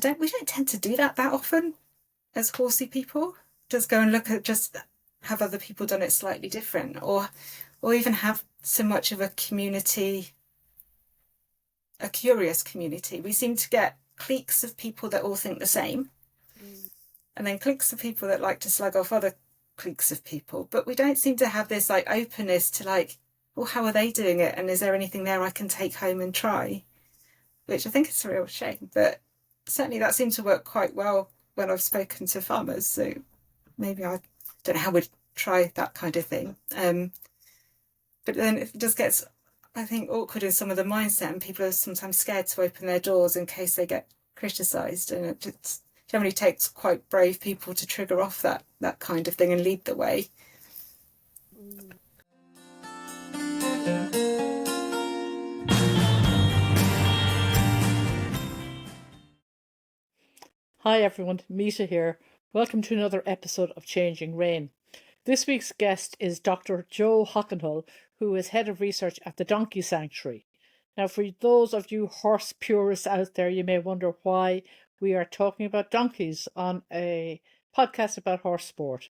we don't tend to do that often as horsey people. Just go and look at, just have other people done it slightly different, or even have so much of a community, a curious community. We seem to get cliques of people that all think the same, and then cliques of people that like to slag off other cliques of people, but we don't seem to have this like openness to like, well, how are they doing it, and is there anything there I can take home and try, which I think is a real shame. But certainly that seems to work quite well when I've spoken to farmers, so maybe I don't know how we'd try that kind of thing. But then it just gets, I think, awkward in some of the mindset, and people are sometimes scared to open their doors in case they get criticised, and it just generally takes quite brave people to trigger off that kind of thing and lead the way. Hi everyone, Mita here. Welcome to another episode of Changing Rain. This week's guest is Dr Jo Hockenhull, who is Head of Research at the Donkey Sanctuary. Now, for those of you horse purists out there, you may wonder why we are talking about donkeys on a podcast about horse sport.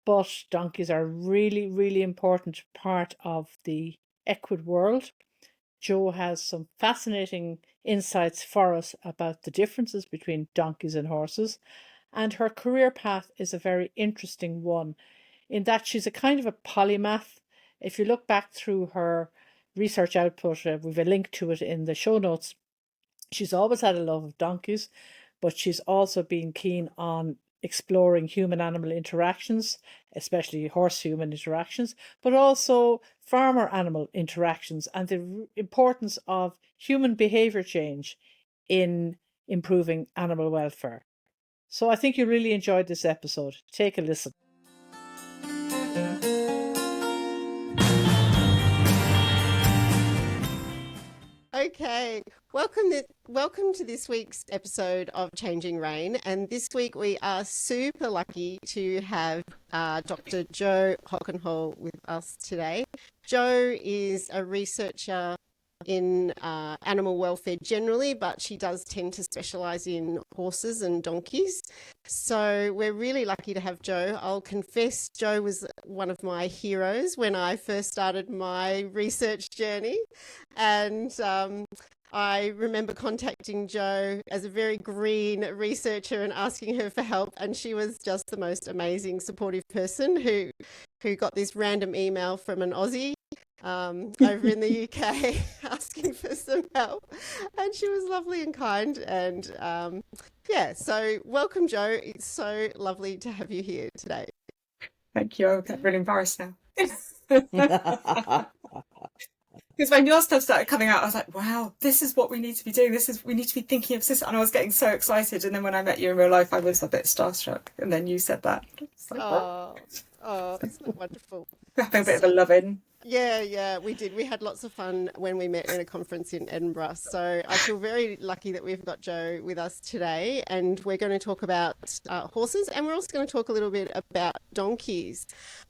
But donkeys are a really, really important part of the equid world. Jo has some fascinating insights for us about the differences between donkeys and horses, and her career path is a very interesting one in that she's a kind of a polymath. If you look back through her research output, we've a link to it in the show notes. She's always had a love of donkeys, but she's also been keen on exploring human-animal interactions, especially horse-human interactions, but also farmer-animal interactions and the importance of human behaviour change in improving animal welfare. So I think you really enjoyed this episode. Take a listen. Okay, welcome to this week's episode of Changing Rain, and this week we are super lucky to have Dr. Jo Hockenhull with us today. Jo is a researcher in animal welfare generally, but she does tend to specialise in horses and donkeys. So we're really lucky to have Jo. I'll confess, Jo was one of my heroes when I first started my research journey. And I remember contacting Jo as a very green researcher and asking her for help. And she was just the most amazing, supportive person who got this random email from an Aussie over in the UK asking for some help, and she was lovely and kind, and so welcome, Jo. It's so lovely to have you here today. Thank you. I get really embarrassed now. Because when your stuff started coming out, I was like, wow, this is what we need to be doing. We need to be thinking of this. And I was getting so excited. And then when I met you in real life, I was a bit starstruck. And then you said that. Like, oh, isn't it wonderful? Having a bit of a love-in. Yeah, we did. We had lots of fun when we met in a conference in Edinburgh. So I feel very lucky that we've got Jo with us today. And we're going to talk about horses, and we're also going to talk a little bit about donkeys.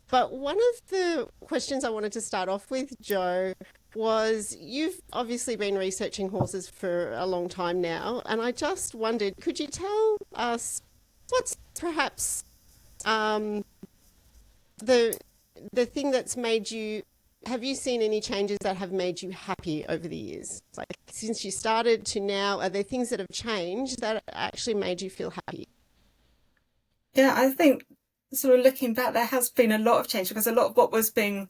But one of the questions I wanted to start off with, Jo, was you've obviously been researching horses for a long time now. And I just wondered, could you tell us what's perhaps the thing that's made you... Have you seen any changes that have made you happy over the years? Like since you started to now, are there things that have changed that actually made you feel happy? Yeah, I think sort of looking back, there has been a lot of change, because a lot of what was being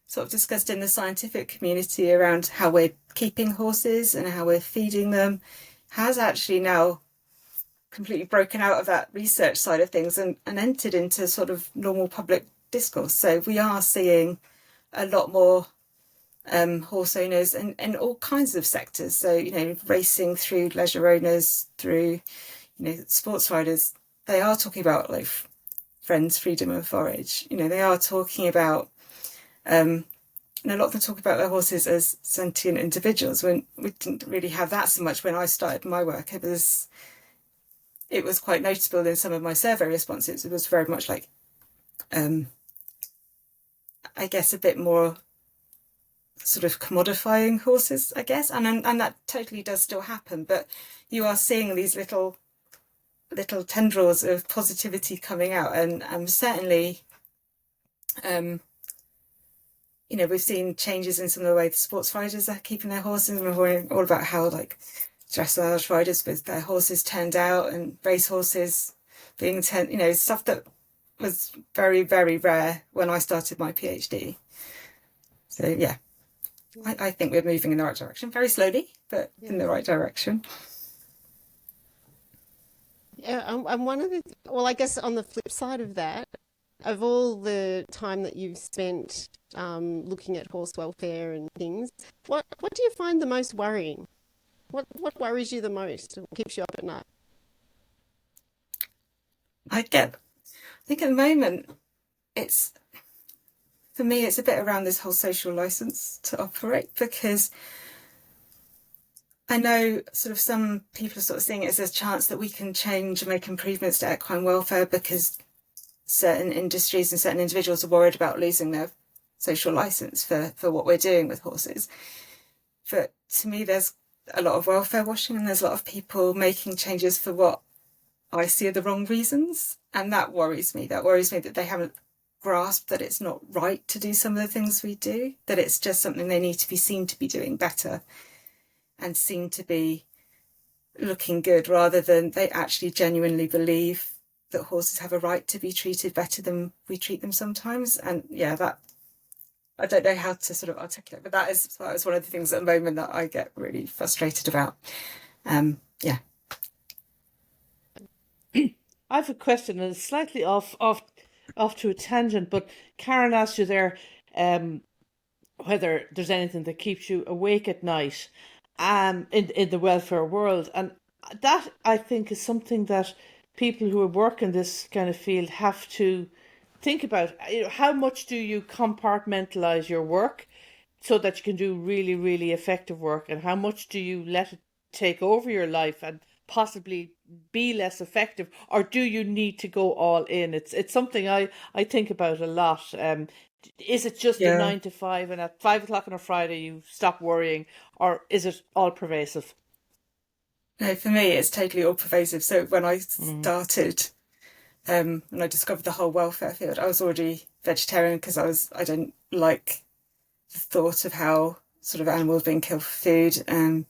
sort of discussed in the scientific community around how we're keeping horses and how we're feeding them has actually now completely broken out of that research side of things and entered into sort of normal public discourse. So we are seeing a lot more horse owners in all kinds of sectors. So, racing through leisure owners, through, sports riders, they are talking about like friends, freedom and forage. They are talking about, and a lot of them talk about their horses as sentient individuals, when we didn't really have that so much when I started my work. It was quite noticeable in some of my survey responses. It was very much like, I guess, a bit more sort of commodifying horses, I guess, and that totally does still happen. But you are seeing these little little tendrils of positivity coming out. And certainly, we've seen changes in some of the way the sports riders are keeping their horses. And we're hearing all about how dressage riders with their horses turned out, and race horses being stuff that was very, very rare when I started my PhD. So yeah, I think we're moving in the right direction, very slowly, but in the right direction. Yeah, and I guess on the flip side of that, of all the time that you've spent looking at horse welfare and things, what do you find the most worrying? What worries you the most and keeps you up at night? I think at the moment, for me, it's a bit around this whole social license to operate, because I know sort of some people are sort of seeing it as a chance that we can change and make improvements to equine welfare, because certain industries and certain individuals are worried about losing their social license for what we're doing with horses. But to me, there's a lot of welfare washing, and there's a lot of people making changes for what I see are the wrong reasons. And that worries me. That worries me that they haven't grasped that it's not right to do some of the things we do, that it's just something they need to be seen to be doing better and seen to be looking good, rather than they actually genuinely believe that horses have a right to be treated better than we treat them sometimes. And yeah, that I don't know how to sort of articulate, but that is one of the things at the moment that I get really frustrated about. Yeah. I have a question, and it's slightly off to a tangent, but Karen asked you there whether there's anything that keeps you awake at night in the welfare world. And that, I think, is something that people who work in this kind of field have to think about. How much do you compartmentalize your work so that you can do really, really effective work, and how much do you let it take over your life and possibly be less effective, or do you need to go all in? It's something I think about a lot. Is it just a 9 to 5, and at 5 o'clock on a Friday you stop worrying, or is it all pervasive? No, for me, it's totally all pervasive. So when I started, when I discovered the whole welfare field, I was already vegetarian because I don't like the thought of how sort of animals being killed for food.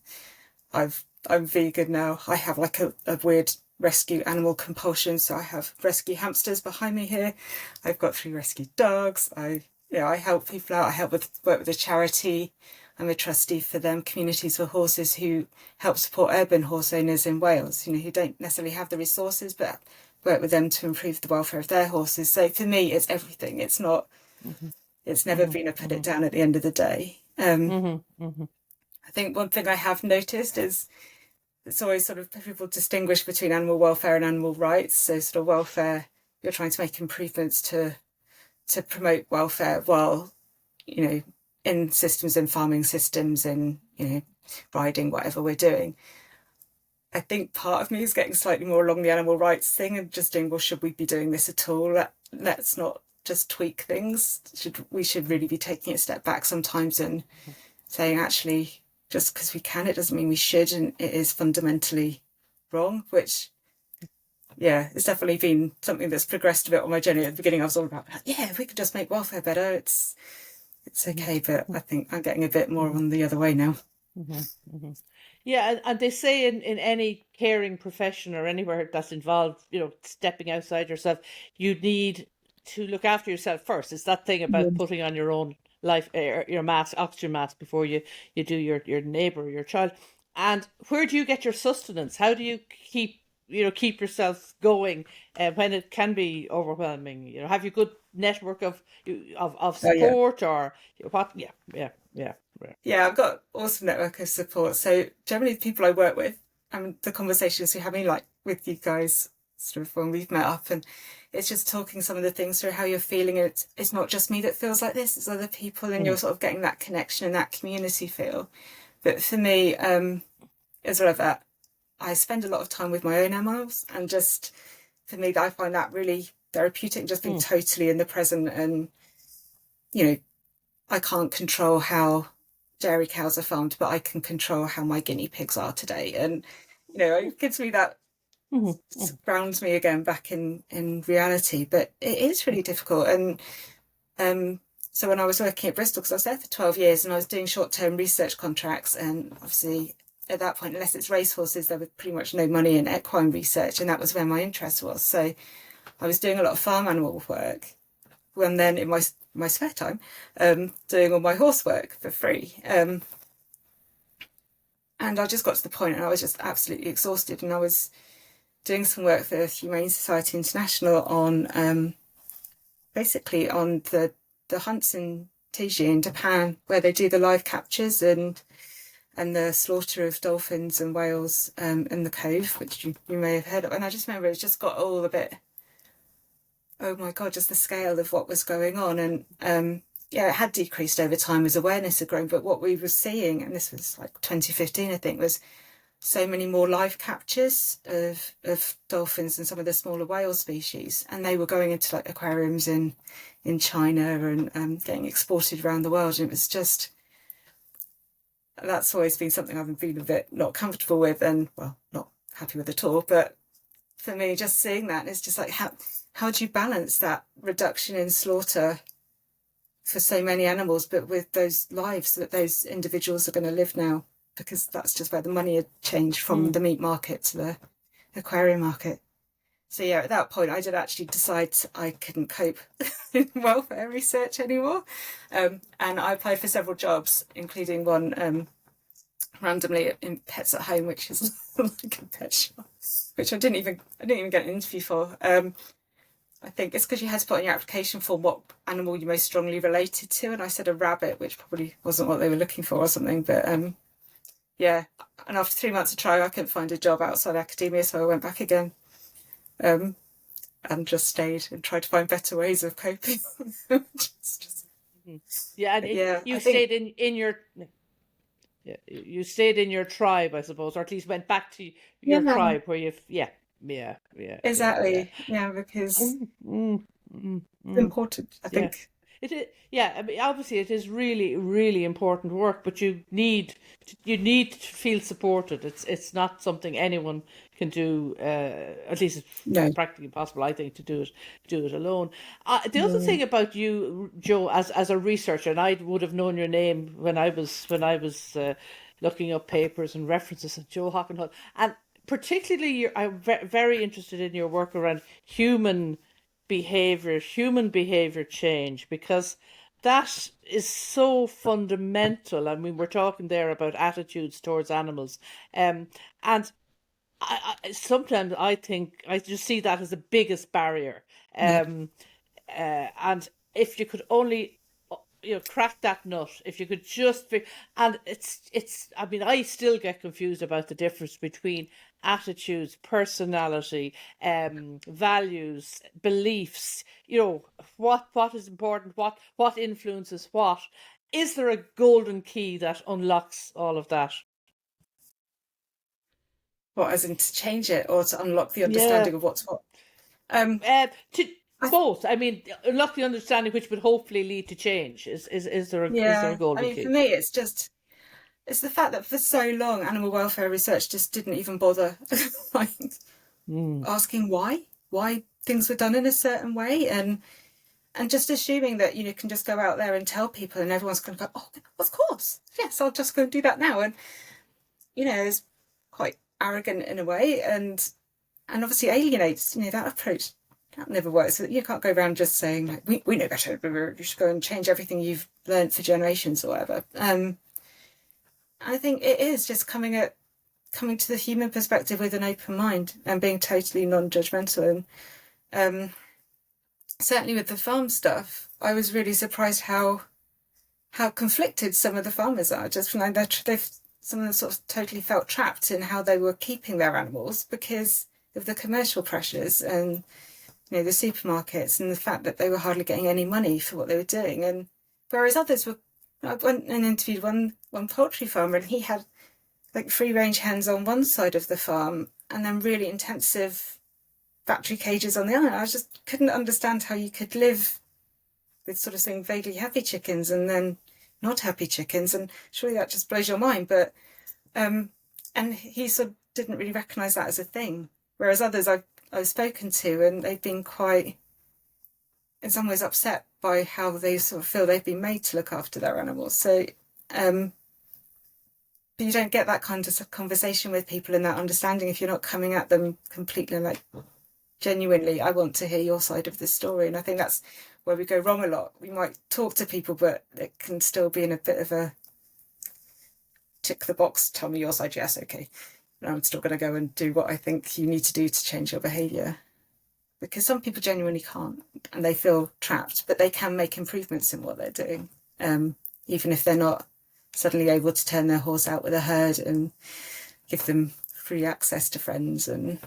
I'm vegan now. I have like a weird rescue animal compulsion. So I have rescue hamsters behind me here. I've got 3 rescue dogs. I help people out. I work with a charity. I'm a trustee for them, Communities for Horses, who help support urban horse owners in Wales, who don't necessarily have the resources, but work with them to improve the welfare of their horses. So for me, it's everything. It's not, it's never been a put it down at the end of the day. I think one thing I have noticed is it's always sort of people distinguish between animal welfare and animal rights. So sort of welfare, you're trying to make improvements to promote welfare, while, in systems, in farming systems, in, riding, whatever we're doing. I think part of me is getting slightly more along the animal rights thing and just doing, well, should we be doing this at all? Let's not just tweak things. We should really be taking a step back sometimes and saying, actually, just because we can, it doesn't mean we should, and it is fundamentally wrong, which, it's definitely been something that's progressed a bit on my journey. At the beginning, I was all about, if we could just make welfare better, it's okay, but I think I'm getting a bit more on the other way now. Yeah, and they say in any caring profession or anywhere that's involved, stepping outside yourself, you need to look after yourself first. It's that thing about putting on your own life, your mask, oxygen mask, before you do your neighbour, your child. And where do you get your sustenance? How do you keep yourself going when it can be overwhelming? Have you good network of support, or what? Yeah, I've got awesome network of support. So generally, the people I work with, and the conversations we're having, like with you guys, sort of when we've met up, and it's just talking some of the things through how you're feeling. It's not just me that feels like this; it's other people, and you're sort of getting that connection and that community feel. But for me, as well as that, I spend a lot of time with my own animals, and just for me, I find that really therapeutic. Just being totally in the present, and I can't control how dairy cows are farmed, but I can control how my guinea pigs are today, and it gives me that grounds me again back in reality. But it is really difficult. And so when I was working at Bristol, because I was there for 12 years and I was doing short-term research contracts, and obviously at that point, unless it's racehorses, there was pretty much no money in equine research, and that was where my interest was. So I was doing a lot of farm animal work, and then in my spare time, doing all my horse work for free. And I just got to the point and I was just absolutely exhausted, and I was doing some work for Humane Society International on basically on the hunts in Teiji in Japan, where they do the live captures and the slaughter of dolphins and whales in the cove, which you may have heard of. And I just remember it just got all a bit, oh my God, just the scale of what was going on. And yeah, it had decreased over time as awareness had grown, but what we were seeing, and this was like 2015, I think, was so many more live captures of dolphins and some of the smaller whale species, and they were going into like aquariums in China and getting exported around the world. And it was just, that's always been something I've been a bit not comfortable with, and well, not happy with at all. But for me, just seeing that, it's just like, how do you balance that reduction in slaughter for so many animals, but with those lives that those individuals are going to live now? Because that's just where the money had changed from the meat market to the aquarium market. So yeah, at that point, I did actually decide I couldn't cope in welfare research anymore. And I applied for several jobs, including one randomly in Pets at Home, which is like a pet shop, which I didn't even get an interview for. I think it's because you had to put on your application form what animal you most strongly related to, and I said a rabbit, which probably wasn't what they were looking for or something. But yeah, and after 3 months of trying, I couldn't find a job outside academia, so I went back again, and just stayed and tried to find better ways of coping. Yeah, and you stayed in your you stayed in your tribe, I suppose, or at least went back to your tribe where you've exactly because it's important, I think. It is, I mean, obviously it is really, really important work, but you need to feel supported. It's not something anyone can do. At least it's practically impossible, I think, to do it alone. The other thing about you, Jo, as a researcher, and I would have known your name when I was looking up papers and references, Jo Hockenhull, and particularly I'm very interested in your work around human behaviour change, because that is so fundamental. I mean, we're talking there about attitudes towards animals, and I sometimes I think I just see that as the biggest barrier. And if you could only crack that nut, if you could just and it's I mean, I still get confused about the difference between attitudes, personality, values, beliefs, what is important, what influences what. Is there a golden key that unlocks all of that? What, as in to change it or to unlock the understanding of what's what? Both. I mean, unlock the understanding, which would hopefully lead to change. Is there a golden key? For me, it's the fact that for so long animal welfare research just didn't even bother asking why things were done in a certain way, and just assuming that you can just go out there and tell people and everyone's going to go, oh, of course, yes, I'll just go and do that now. And it's quite arrogant in a way, and obviously alienates. That approach, that never works. You can't go around just saying like, we know better, you should go and change everything you've learned for generations or whatever. I think it is just coming to the human perspective with an open mind and being totally non-judgmental. And certainly with the farm stuff, I was really surprised how conflicted some of the farmers are. Just from some of them sort of totally felt trapped in how they were keeping their animals because of the commercial pressures and the supermarkets and the fact that they were hardly getting any money for what they were doing. And whereas others were, I went and interviewed one poultry farmer, and he had like free range hens on one side of the farm and then really intensive battery cages on the other. I just couldn't understand how you could live with sort of saying vaguely happy chickens and then not happy chickens, and surely that just blows your mind. But and he sort of didn't really recognise that as a thing. Whereas others I've spoken to, and they've been quite, in some ways, upset by how they sort of feel they've been made to look after their animals. So, but you don't get that kind of conversation with people and that understanding if you're not coming at them completely like, genuinely, I want to hear your side of the story. And I think that's where we go wrong a lot. We might talk to people, but it can still be in a bit of a tick the box, tell me your side, yes, okay. And I'm still going to go and do what I think you need to do to change your behaviour. Because some people genuinely can't, and they feel trapped, but they can make improvements in what they're doing, even if they're not suddenly able to turn their horse out with a herd and give them free access to friends and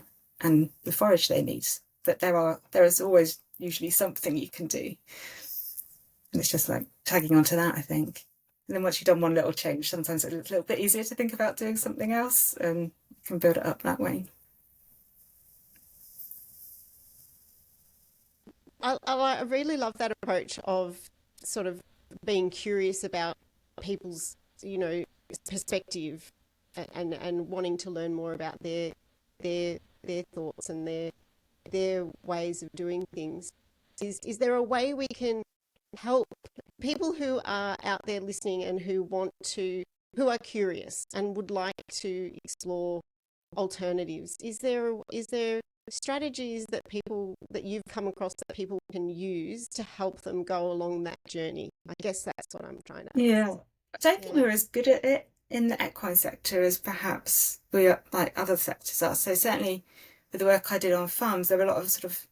the forage they need. But there is always usually something you can do. And it's just like tagging onto that, I think. And then once you've done one little change, sometimes it's a little bit easier to think about doing something else, and you can build it up that way. I really love that approach of sort of being curious about people's, perspective and wanting to learn more about their thoughts and their ways of doing things. Is there a way we can help people who are out there listening and who are curious and would like to explore alternatives? Is there strategies that you've come across that people can use to help them go along that journey? I guess that's what I'm trying to. Yeah, I don't think we're as good at it in the equine sector as perhaps we are, like other sectors are. So certainly with the work I did on farms, there were a lot of sort of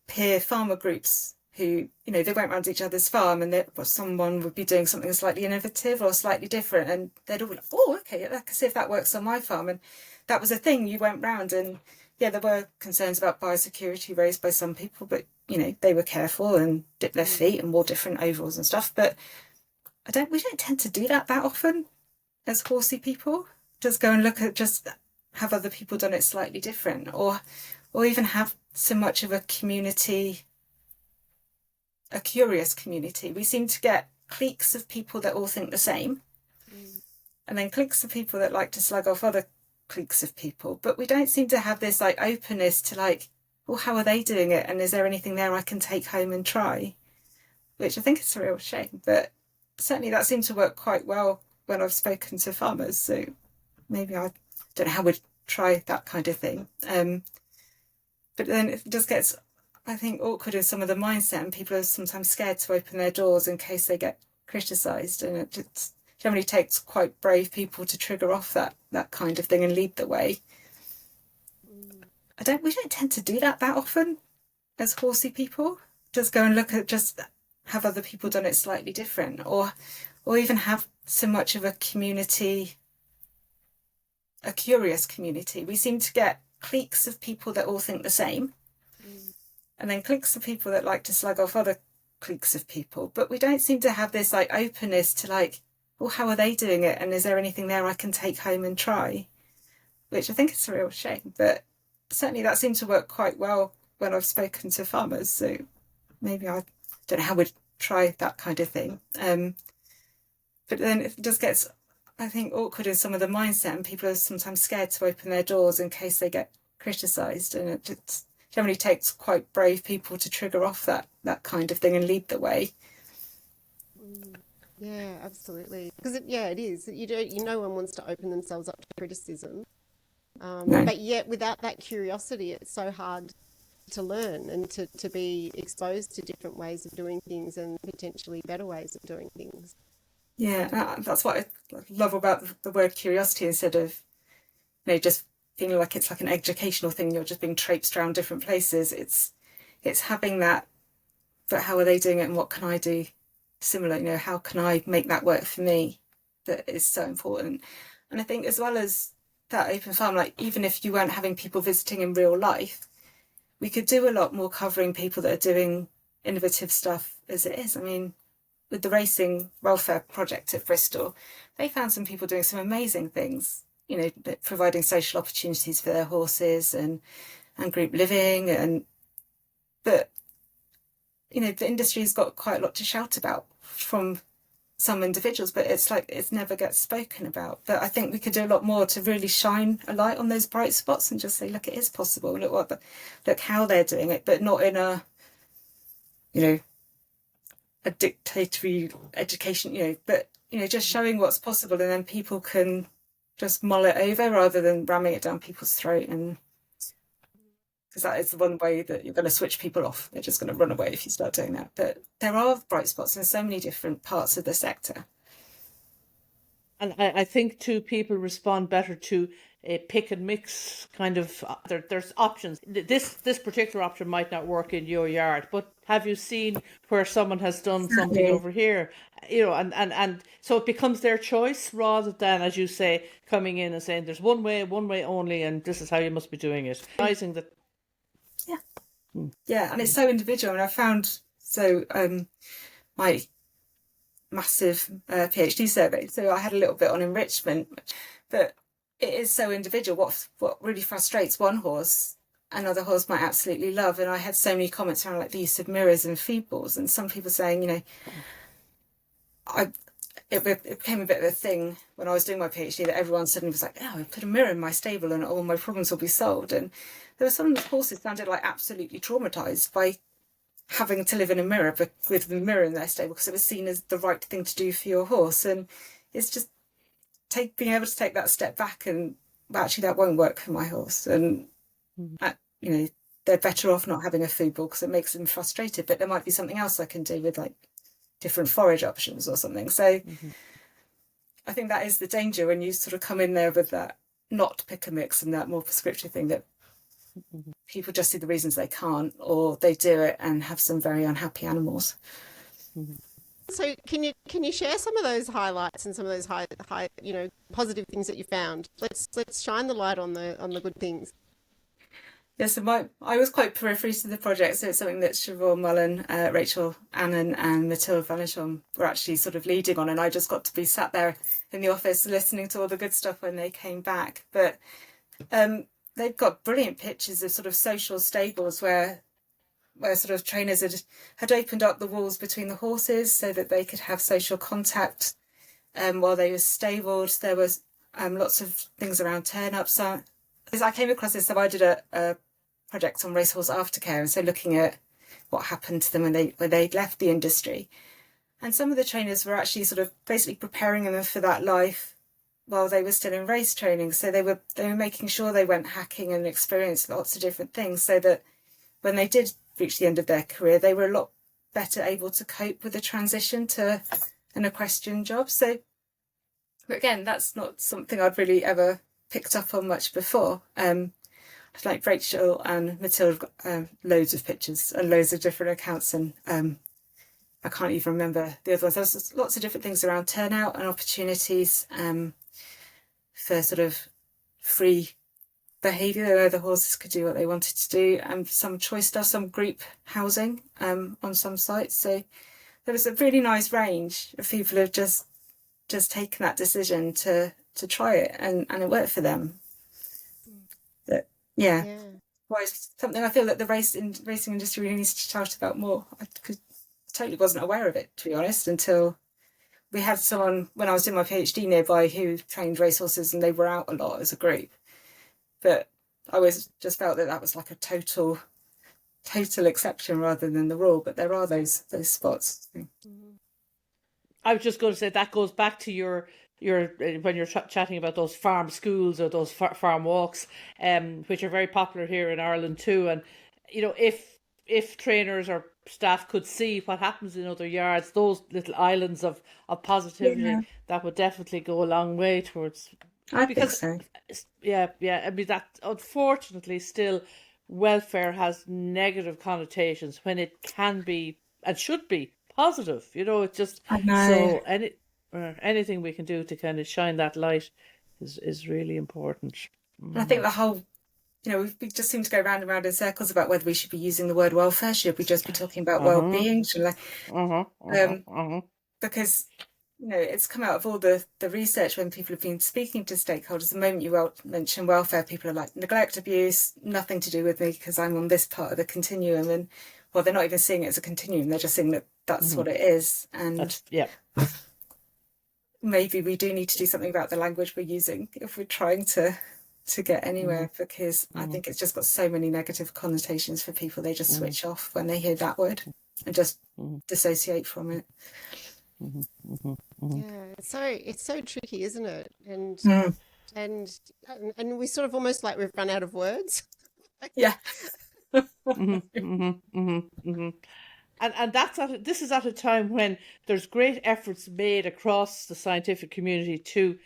peer farmer groups who, they went around each other's farm, and someone would be doing something slightly innovative or slightly different, and they'd all be like, oh, okay, I can see if that works on my farm. And that was a thing. You went round, and yeah, there were concerns about biosecurity raised by some people, but they were careful and dipped their feet and wore different overalls and stuff. But we don't tend to do that often as horsey people. Just go and have other people done it slightly different, or even have so much of a community, a curious community. We seem to get cliques of people that all think the same, and then cliques of people that like to slag off other cliques of people, but we don't seem to have this like openness to like, well, how are they doing it, and is there anything there I can take home and try? Which I think is a real shame, but certainly that seems to work quite well when I've spoken to farmers. So maybe I don't know how we'd try that kind of thing. But then it just gets, I think, awkward in some of the mindset, and people are sometimes scared to open their doors in case they get criticised, and it just generally takes quite brave people to trigger off that kind of thing and lead the way. We don't tend to do that often as horsey people. Just go and have other people done it slightly different, or even have so much of a community, a curious community. We seem to get cliques of people that all think the same, and then cliques of people that like to slag off other cliques of people, but we don't seem to have this like openness to like, well, how are they doing it, and is there anything there I can take home and try? Which I think is a real shame, but certainly that seems to work quite well when I've spoken to farmers. So maybe I don't know how we'd try that kind of thing. But then it just gets, I think, awkward in some of the mindset, and people are sometimes scared to open their doors in case they get criticised, and it just generally takes quite brave people to trigger off that kind of thing and lead the way. Yeah, absolutely. Because it is. No one wants to open themselves up to criticism. No. But yet without that curiosity, it's so hard to learn and to be exposed to different ways of doing things and potentially better ways of doing things. Yeah, that's what I love about the word curiosity, instead of just feeling like it's like an educational thing, you're just being traipsed around different places. It's having that, but how are they doing it, and what can I do similar? How can I make that work for me? That is so important. And I think as well as that open farm, like even if you weren't having people visiting in real life, we could do a lot more covering people that are doing innovative stuff as it is. I mean, with the racing welfare project at Bristol, they found some people doing some amazing things, providing social opportunities for their horses and group living. But the industry's got quite a lot to shout about, from some individuals, but it's like it never gets spoken about. But I think we could do a lot more to really shine a light on those bright spots and just say, look, it is possible. Look how they're doing it, but not in a, you know, a dictatorial education, you know, but, you know, just showing what's possible, and then people can just mull it over rather than ramming it down people's throat. And because that is the one way that you're going to switch people off. They're just going to run away if you start doing that. But there are bright spots in so many different parts of the sector. And I think too, people respond better to a pick and mix kind of. There's options. This particular option might not work in your yard, but have you seen where someone has done something over here? You know, and so it becomes their choice rather than, as you say, coming in and saying there's one way only, and this is how you must be doing it. Realizing that. Yeah, and it's so individual. And I found my massive PhD survey. So I had a little bit on enrichment, but it is so individual. What really frustrates one horse, another horse might absolutely love. And I had so many comments around like the use of mirrors and feed balls, and some people saying, you know, it became a bit of a thing when I was doing my PhD that everyone suddenly was like, oh, I put a mirror in my stable and all my problems will be solved. And there were some horses sounded like absolutely traumatized by having to live in a mirror, but with the mirror in their stable, because it was seen as the right thing to do for your horse. And it's just being able to take that step back and, well, actually that won't work for my horse. And you know, they're better off not having a food ball because it makes them frustrated, but there might be something else I can do with like different forage options or something. So I think that is the danger when you sort of come in there with that not pick a mix and that more prescriptive thing, that people just see the reasons they can't, or they do it and have some very unhappy animals. So can you share some of those highlights and some of those high you know, positive things that you found? Let's shine the light on the good things. Yes, so I was quite periphery to the project, so it's something that Siobhan Mullen, Rachel Annan and Mathilde Valachon were actually sort of leading on, and I just got to be sat there in the office listening to all the good stuff when they came back. But they've got brilliant pictures of sort of social stables where sort of trainers had opened up the walls between the horses so that they could have social contact while they were stabled. There was lots of things around turn-ups. So I came across this, so I did a project on racehorse aftercare, and so looking at what happened to them when they left the industry. And some of the trainers were actually sort of basically preparing them for that life while they were still in race training. So they were making sure they went hacking and experienced lots of different things, so that when they did reach the end of their career, they were a lot better able to cope with the transition to an equestrian job. So, but again, that's not something I'd really ever picked up on much before. Like Rachel and Mathilde got loads of pictures and loads of different accounts, and I can't even remember the other ones. There's lots of different things around turnout and opportunities for sort of free behaviour, where the horses could do what they wanted to do, and some choice stuff, some group housing on some sites. So there was a really nice range of people who have just taken that decision to try it, and it worked for them. But yeah. Well, it's something I feel that the racing industry really needs to shout about more. I totally wasn't aware of it, to be honest, until we had someone when I was doing my PhD nearby who trained racehorses, and they were out a lot as a group. But I always just felt that was like a total exception rather than the rule. But there are those spots. I was just going to say that goes back to your when you're chatting about those farm schools or those farm walks, which are very popular here in Ireland too. And you know, if trainers or staff could see what happens in other yards, those little islands of positivity, that would definitely go a long way towards. I think so. Yeah. I mean, that unfortunately still welfare has negative connotations when it can be and should be positive. You know, it's just so anything we can do to kind of shine that light is really important. And I think the whole, you know, we just seem to go round and round in circles about whether we should be using the word welfare. Should we just be talking about well-being? Because, you know, it's come out of all the research when people have been speaking to stakeholders. The moment you mention welfare, people are like, neglect, abuse, nothing to do with me because I'm on this part of the continuum. And, well, they're not even seeing it as a continuum. They're just seeing that that's what it is. And maybe we do need to do something about the language we're using if we're trying to get anywhere, because I think it's just got so many negative connotations for people. They just switch off when they hear that word and just dissociate from it. Yeah, it's so tricky, isn't it? And Mm. and we sort of almost like we've run out of words. Yeah. And this is at a time when there's great efforts made across the scientific community to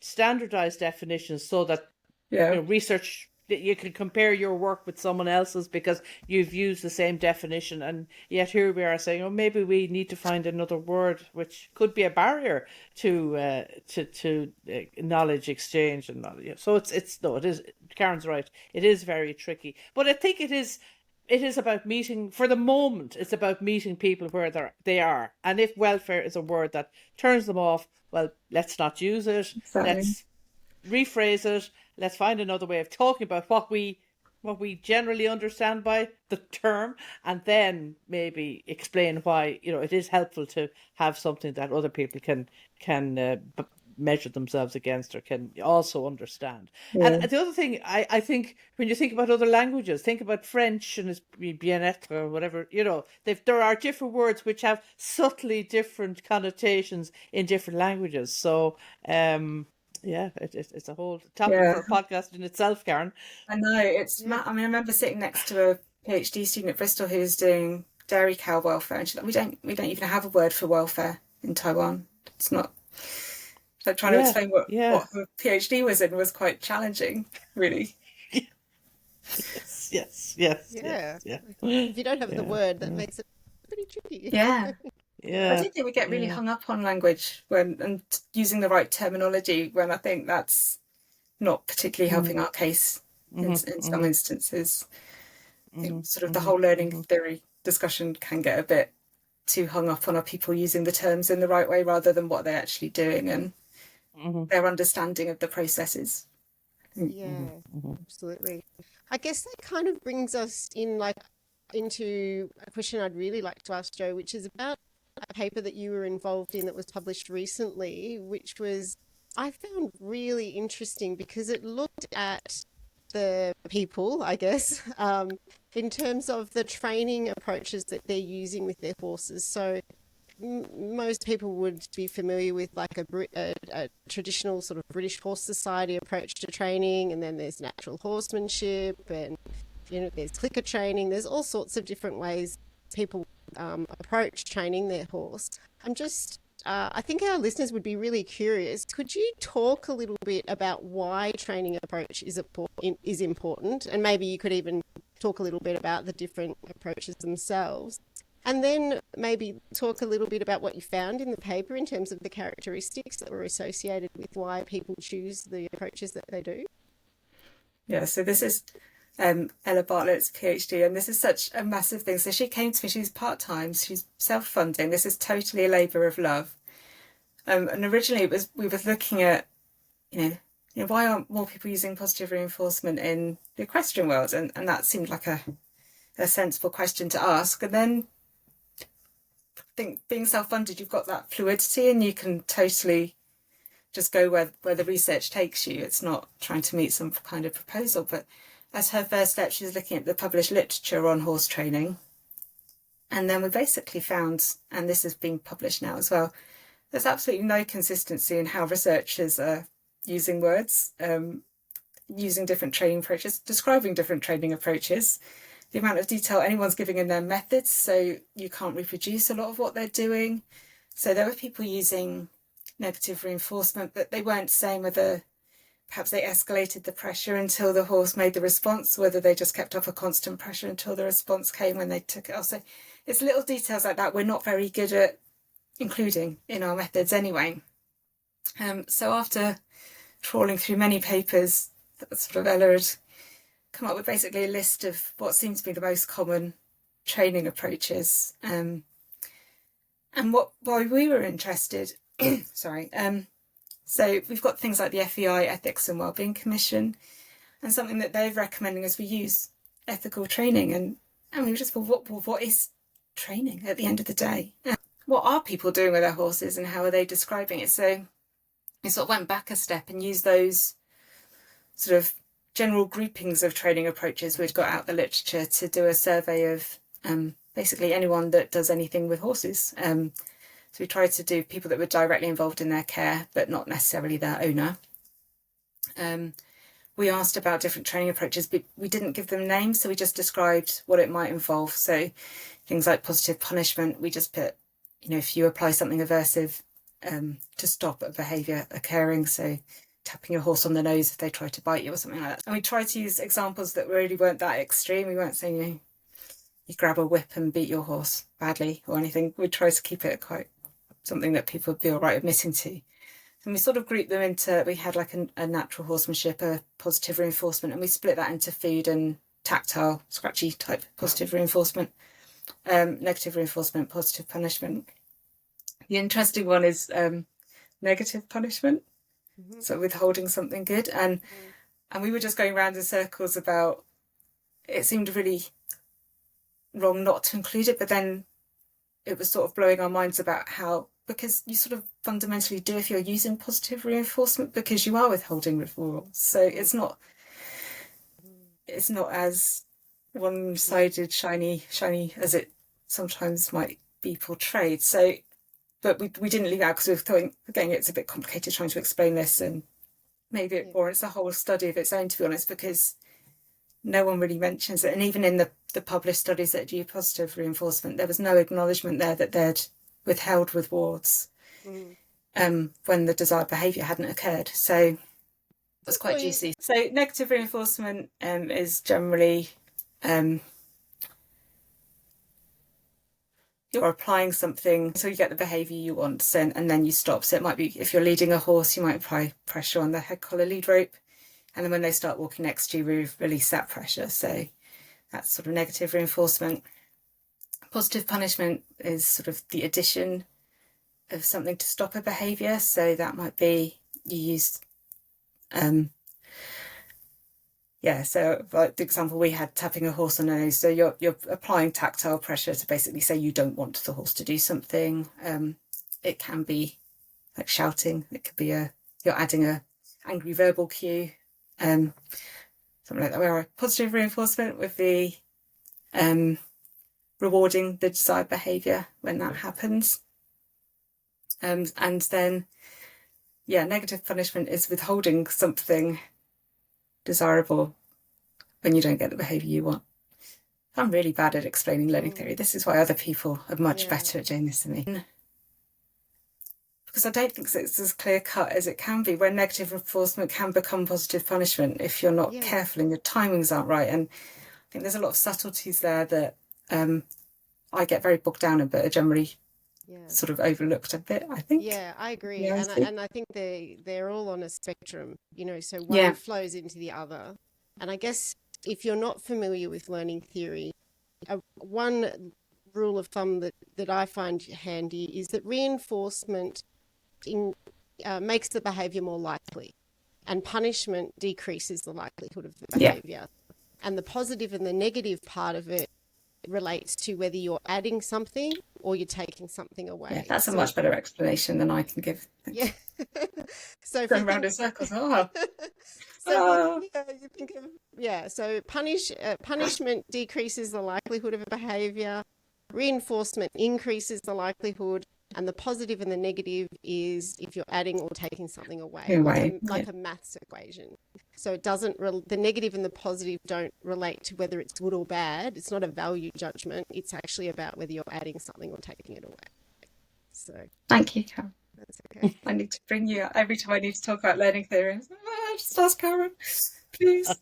standardize definitions so that Yeah. research, that you can compare your work with someone else's because you've used the same definition, and yet here we are saying, oh, maybe we need to find another word, which could be a barrier to knowledge exchange and knowledge. So it is. Karen's right. It is very tricky, but I think it is about meeting, for the moment, it's about meeting people where they are. And if welfare is a word that turns them off, well, let's not use it. Exactly. Let's rephrase it. Let's find another way of talking about what we generally understand by the term, and then maybe explain why it is helpful to have something that other people can measure themselves against or can also understand. Yeah. And the other thing, I think, when you think about other languages, think about French and it's bien-être or whatever, there are different words which have subtly different connotations in different languages. So, yeah, it's a whole topic for a podcast in itself, Karen. I know. I remember sitting next to a PhD student at Bristol who was doing dairy cow welfare, and she's like, we don't even have a word for welfare in Taiwan. It's not. So trying to explain what her PhD was in was quite challenging, really. Yes. If you don't have the word, that makes it pretty tricky. Yeah. Yeah. I do think we get really hung up on language and using the right terminology, when I think that's not particularly helping our case in some instances. I think sort of the whole learning theory discussion can get a bit too hung up on are people using the terms in the right way rather than what they're actually doing and their understanding of the processes. Yeah, absolutely. I guess that kind of brings us into a question I'd really like to ask Jo, which is about a paper that you were involved in that was published recently, which I found really interesting because it looked at the people, I guess, in terms of the training approaches that they're using with their horses. So most people would be familiar with like a traditional sort of British Horse Society approach to training, and then there's natural horsemanship, and there's clicker training. There's all sorts of different ways people approach training their horse. I think our listeners would be really curious. Could you talk a little bit about why training approach is important, and maybe you could even talk a little bit about the different approaches themselves? And then maybe talk a little bit about what you found in the paper in terms of the characteristics that were associated with why people choose the approaches that they do. Yeah, so this is Ella Bartlett's PhD, and this is such a massive thing. So she came to me, she's part-time, she's self-funding. This is totally a labour of love. And originally we were looking at, why aren't more people using positive reinforcement in the equestrian world? And that seemed like a sensible question to ask. And then I think being self-funded, you've got that fluidity and you can totally just go where the research takes you. It's not trying to meet some kind of proposal. But as her first step, she was looking at the published literature on horse training. And then we basically found, and this is being published now as well, there's absolutely no consistency in how researchers are using words, using different training approaches, describing different training approaches, the amount of detail anyone's giving in their methods, so you can't reproduce a lot of what they're doing. So there were people using negative reinforcement, but they weren't saying whether perhaps they escalated the pressure until the horse made the response, whether they just kept up a constant pressure until the response came when they took it off. So it's little details like that we're not very good at including in our methods anyway. So after trawling through many papers, sort of Ella had come up with basically a list of what seems to be the most common training approaches. And why we were interested, so we've got things like the FEI, Ethics and Wellbeing Commission, and something that they're recommending is we use ethical training. And we were just, what is training at the end of the day? What are people doing with their horses and how are they describing it? So we sort of went back a step and used those sort of general groupings of training approaches we'd got out the literature to do a survey of basically anyone that does anything with horses. So we tried to do people that were directly involved in their care, but not necessarily their owner. We asked about different training approaches, but we didn't give them names, so we just described what it might involve. So things like positive punishment, we just put, if you apply something aversive to stop a behaviour occurring, so tapping your horse on the nose if they try to bite you or something like that. And we tried to use examples that really weren't that extreme. We weren't saying you grab a whip and beat your horse badly or anything. We tried to keep it quite something that people would be all right admitting to. And we sort of grouped them into, we had like a natural horsemanship, a positive reinforcement, and we split that into food and tactile, scratchy type positive reinforcement, negative reinforcement, positive punishment. The interesting one is negative punishment, so withholding something good. And we were just going around in circles about, it seemed really wrong not to include it, but then it was sort of blowing our minds about how, because you sort of fundamentally do if you're using positive reinforcement, because you are withholding rewards. So it's not as one-sided, shiny as it sometimes might be portrayed. So, but we didn't leave out because we were thinking, again, it's a bit complicated trying to explain this, and maybe it warrants a whole study of its own, to be honest, because no one really mentions it. And even in the published studies that do positive reinforcement, there was no acknowledgement there that they'd withheld rewards when the desired behaviour hadn't occurred. So it was quite juicy. So negative reinforcement is generally you're applying something so you get the behaviour you want, and then you stop. So it might be, if you're leading a horse, you might apply pressure on the head collar lead rope, and then when they start walking next to you, we release that pressure. So that's sort of negative reinforcement. Positive punishment is sort of the addition of something to stop a behaviour. So that might be you use, so like the example we had, tapping a horse on the nose. So you're applying tactile pressure to basically say you don't want the horse to do something. It can be like shouting. It could be you're adding a angry verbal cue. Something like that, where positive reinforcement would be rewarding the desired behaviour when that happens. And then, negative punishment is withholding something desirable when you don't get the behaviour you want. I'm really bad at explaining learning theory. This is why other people are much better at doing this than me. Because I don't think it's as clear cut as it can be, where negative reinforcement can become positive punishment if you're not careful and your timings aren't right. And I think there's a lot of subtleties there that I get very bogged down in, but are generally sort of overlooked a bit, I think. Yeah, I agree. And I think they're all on a spectrum, so one flows into the other. And I guess if you're not familiar with learning theory, one rule of thumb that I find handy is that reinforcement makes the behaviour more likely, and punishment decreases the likelihood of the behaviour. And the positive and the negative part of it relates to whether you're adding something or you're taking something away. Yeah, that's a much better explanation than I can give. Yeah. So going round in circles. You think of, so punishment decreases the likelihood of a behaviour, reinforcement increases the likelihood, and the positive and the negative is if you're adding or taking something away, like a maths equation. So it doesn't, the negative and the positive don't relate to whether it's good or bad. It's not a value judgment. It's actually about whether you're adding something or taking it away. So thank you, Karen. That's okay. I need to bring you every time I need to talk about learning theory. Just ask Karen, please.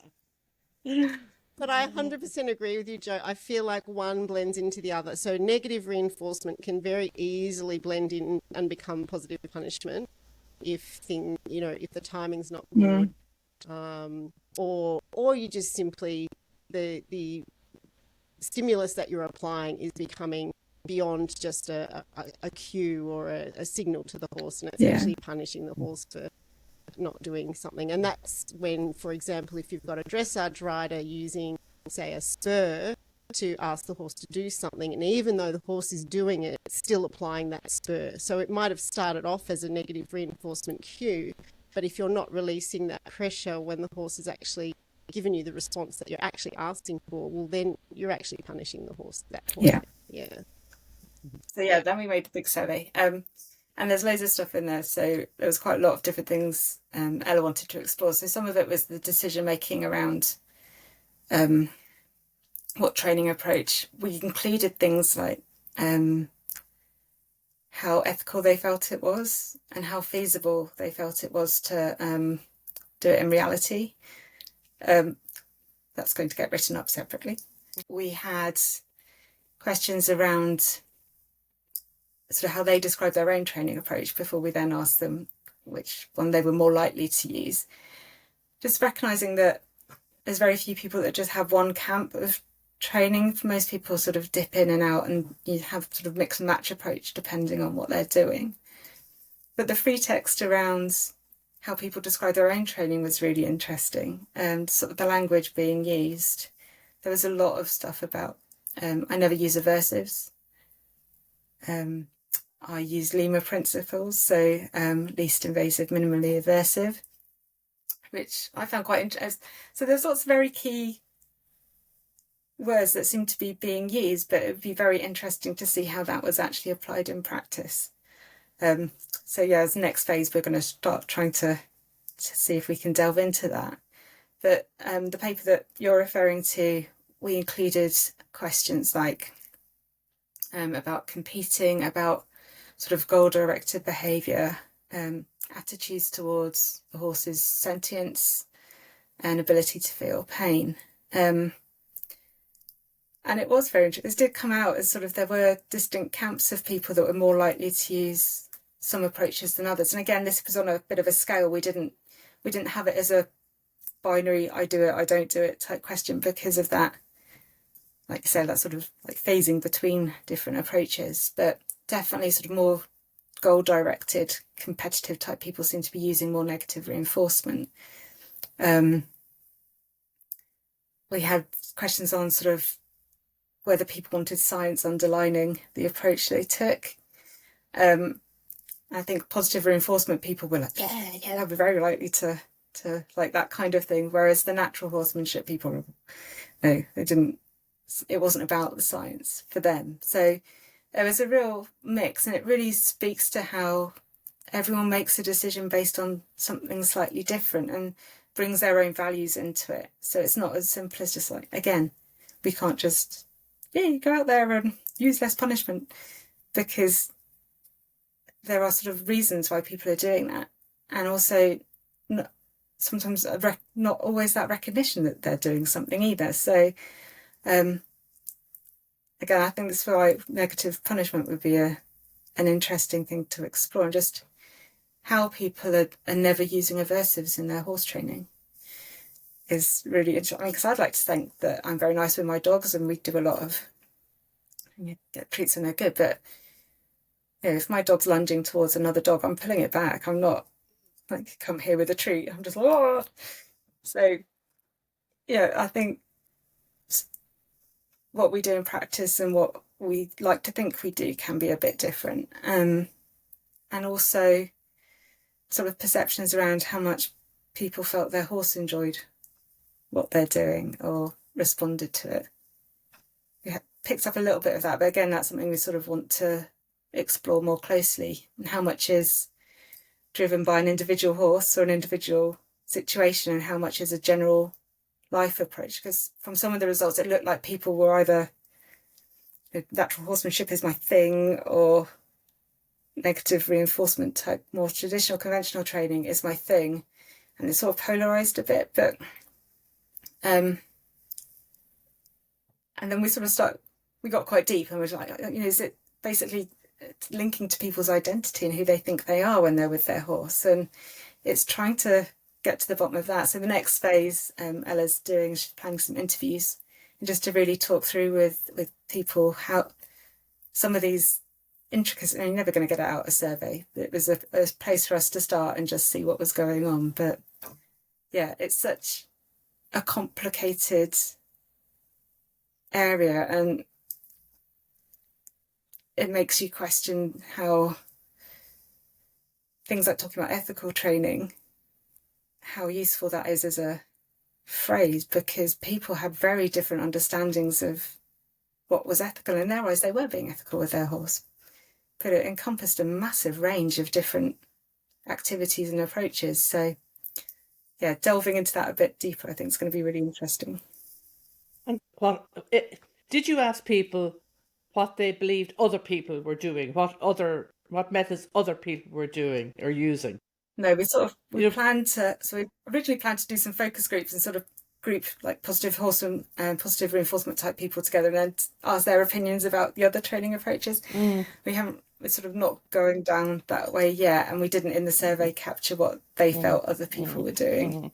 But I 100% agree with you, Jo. I feel like one blends into the other. So negative reinforcement can very easily blend in and become positive punishment if the timing's not good, or you just simply the stimulus that you're applying is becoming beyond just a cue or a signal to the horse, and it's actually punishing the horse for not doing something. And that's when, for example, if you've got a dressage rider using, say, a spur to ask the horse to do something. And even though the horse is doing it, it's still applying that spur. So it might have started off as a negative reinforcement cue, but if you're not releasing that pressure when the horse is actually giving you the response that you're actually asking for, well, then you're actually punishing the horse at that point. Yeah. So yeah, then we made a big survey. And there's loads of stuff in there. So there was quite a lot of different things Ella wanted to explore. So some of it was the decision making around what training approach. We included things like how ethical they felt it was and how feasible they felt it was to do it in reality. That's going to get written up separately. We had questions around sort of how they describe their own training approach before we then asked them which one they were more likely to use. Just recognising that there's very few people that just have one camp of training. For most people sort of dip in and out, and you have sort of mix and match approach depending on what they're doing. But the free text around how people describe their own training was really interesting, and sort of the language being used. There was a lot of stuff about I never use aversives. I use Lima principles, so least invasive, minimally aversive, which I found quite interesting. So there's lots of very key words that seem to be being used, but it would be very interesting to see how that was actually applied in practice. So yeah, as the next phase, we're going to start trying to see if we can delve into that. But the paper that you're referring to, we included questions like about competing, about sort of goal-directed behaviour, attitudes towards the horse's sentience and ability to feel pain. And it was very interesting. This did come out as sort of there were distinct camps of people that were more likely to use some approaches than others. And again, this was on a bit of a scale. We didn't have it as a binary, I do it, I don't do it type question, because of that, like you said, that sort of like phasing between different approaches. But definitely sort of more goal-directed, competitive type people seem to be using more negative reinforcement. We had questions on sort of whether people wanted science underlining the approach they took. I think positive reinforcement people were like, yeah, they'll be very likely to like that kind of thing. Whereas the natural horsemanship people, no, they didn't. It wasn't about the science for them. So there was a real mix, and it really speaks to how everyone makes a decision based on something slightly different and brings their own values into it. So it's not as simple as just like, again, we can't just, go out there and use less punishment, because there are sort of reasons why people are doing that. And also sometimes not always that recognition that they're doing something either. So again, I think that's why negative punishment would be an interesting thing to explore, and just how people are never using aversives in their horse training is really interesting. Because I'd like to think that I'm very nice with my dogs, and we do a lot of get treats when they're good. But if my dog's lunging towards another dog, I'm pulling it back. I'm not like, come here with a treat. I'm just like, oh. So I think what we do in practice and what we like to think we do can be a bit different. And also sort of perceptions around how much people felt their horse enjoyed what they're doing or responded to it. We picked up a little bit of that, but again, that's something we sort of want to explore more closely, and how much is driven by an individual horse or an individual situation, and how much is a general life approach. Because from some of the results, it looked like people were either natural horsemanship is my thing, or negative reinforcement type, more traditional conventional training is my thing, and it's sort of polarized a bit. But and then we got quite deep, and was like, is it basically linking to people's identity and who they think they are when they're with their horse? And it's trying to get to the bottom of that. So the next phase Ella's doing, she's planning some interviews, and just to really talk through with people how some of these intricacies, and you're never going to get it out a survey. It was a place for us to start and just see what was going on. But it's such a complicated area, and it makes you question how things like talking about ethical training, how useful that is as a phrase, because people had very different understandings of what was ethical. In their eyes, they were being ethical with their horse, but it encompassed a massive range of different activities and approaches. So yeah, delving into that a bit deeper, I think is going to be really interesting. And did you ask people what they believed other people were doing, what methods other people were doing or using? No, we originally planned to do some focus groups and sort of group like positive horseman and positive reinforcement type people together and then ask their opinions about the other training approaches. We're sort of not going down that way yet, and we didn't in the survey capture what they felt other people were doing.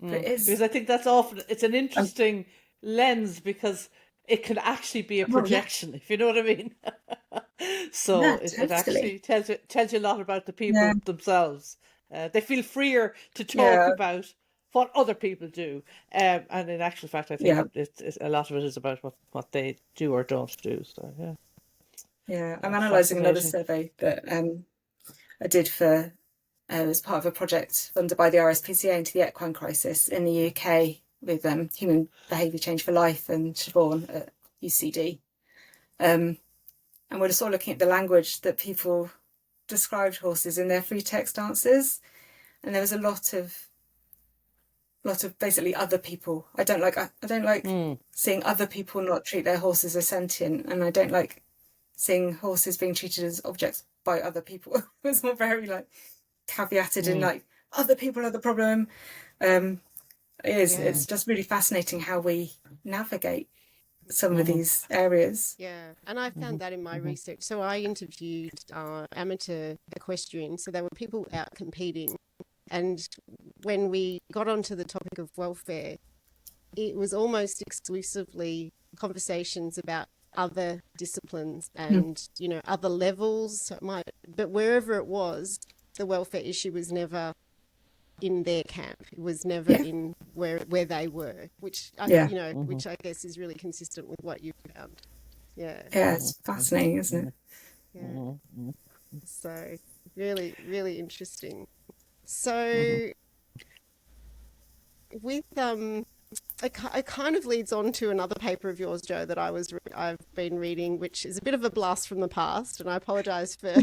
But it is, because I think that's often, it's an interesting lens, because it can actually be a projection, if you know what I mean. So Yeah, it actually tells you a lot about the people themselves. They feel freer to talk about what other people do, and in actual fact, I think it's a lot of it is about what they do or don't do. So I'm analysing another survey that I did for as part of a project funded by the RSPCA into the equine crisis in the UK with Human Behaviour Change for Life and Siobhan at UCD. And we're sort of looking at the language that people described horses in their free text answers. And there was a lot of basically other people. I don't like seeing other people not treat their horses as sentient, and I don't like seeing horses being treated as objects by other people. It was more very like caveated in like other people are the problem. It's just really fascinating how we navigate some of these areas. Yeah, and I found that in my research. So I interviewed amateur equestrians, so there were people out competing. And when we got onto the topic of welfare, it was almost exclusively conversations about other disciplines and, other levels. So but wherever it was, the welfare issue was never in their camp. It was never in where they were, which which I guess is really consistent with what you found. Yeah, it's fascinating, isn't it? Yeah. So really, really interesting. So with it kind of leads on to another paper of yours, Jo, that I've been reading, which is a bit of a blast from the past, and I apologise for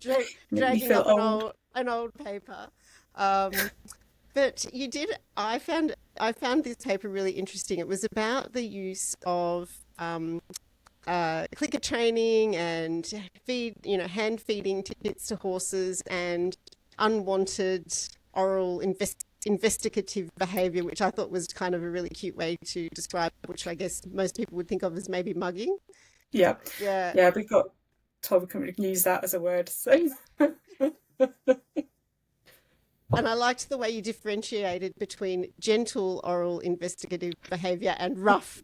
dragging up an old paper. But you did. I found this paper really interesting. It was about the use of clicker training and hand feeding tidbits to horses and unwanted oral investigative behaviour, which I thought was kind of a really cute way to describe, which I guess most people would think of as maybe mugging. Yeah. We got told we couldn't use that as a word. So. And I liked the way you differentiated between gentle oral investigative behaviour and rough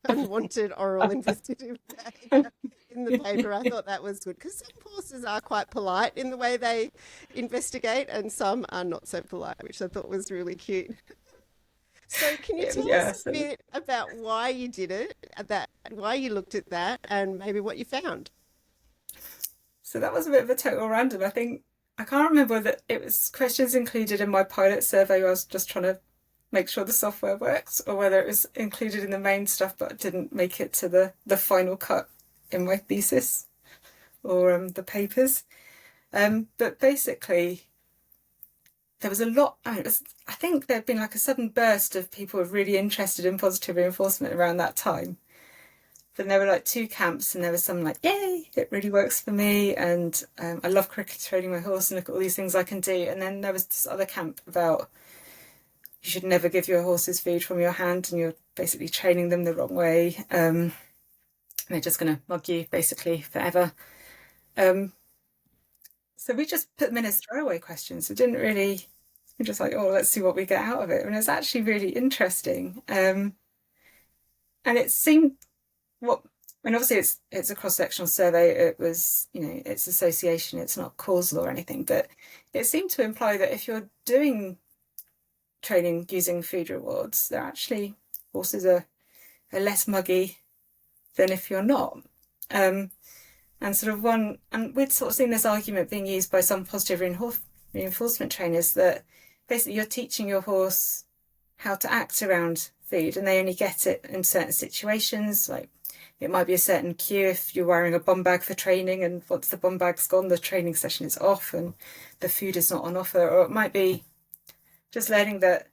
unwanted oral investigative behaviour in the paper. I thought that was good, because some horses are quite polite in the way they investigate and some are not so polite, which I thought was really cute. So can you tell us a bit about why you did it, why you looked at that, and maybe what you found? So that was a bit of a total random. I can't remember that it was questions included in my pilot survey where I was just trying to make sure the software works, or whether it was included in the main stuff but didn't make it to the final cut in my thesis or the papers. But basically, there was a lot. I think there'd been like a sudden burst of people who were really interested in positive reinforcement around that time. Then there were like two camps, and there was some like, yay, it really works for me, and I love cricket training my horse and look at all these things I can do. And then there was this other camp about you should never give your horses food from your hand, and you're basically training them the wrong way. They're just going to mug you basically forever. So we just put them in as throwaway questions. We're just like, oh, let's see what we get out of it. And it's actually really interesting. And it seemed obviously it's a cross-sectional survey. It was, it's association, it's not causal or anything, but it seemed to imply that if you're doing training using food rewards, horses are are less muggy than if you're not. And we'd sort of seen this argument being used by some positive reinforcement trainers that basically you're teaching your horse how to act around food, and they only get it in certain situations. Like it might be a certain cue if you're wearing a bum bag for training, and once the bum bag's gone, the training session is off and the food is not on offer. Or it might be just learning that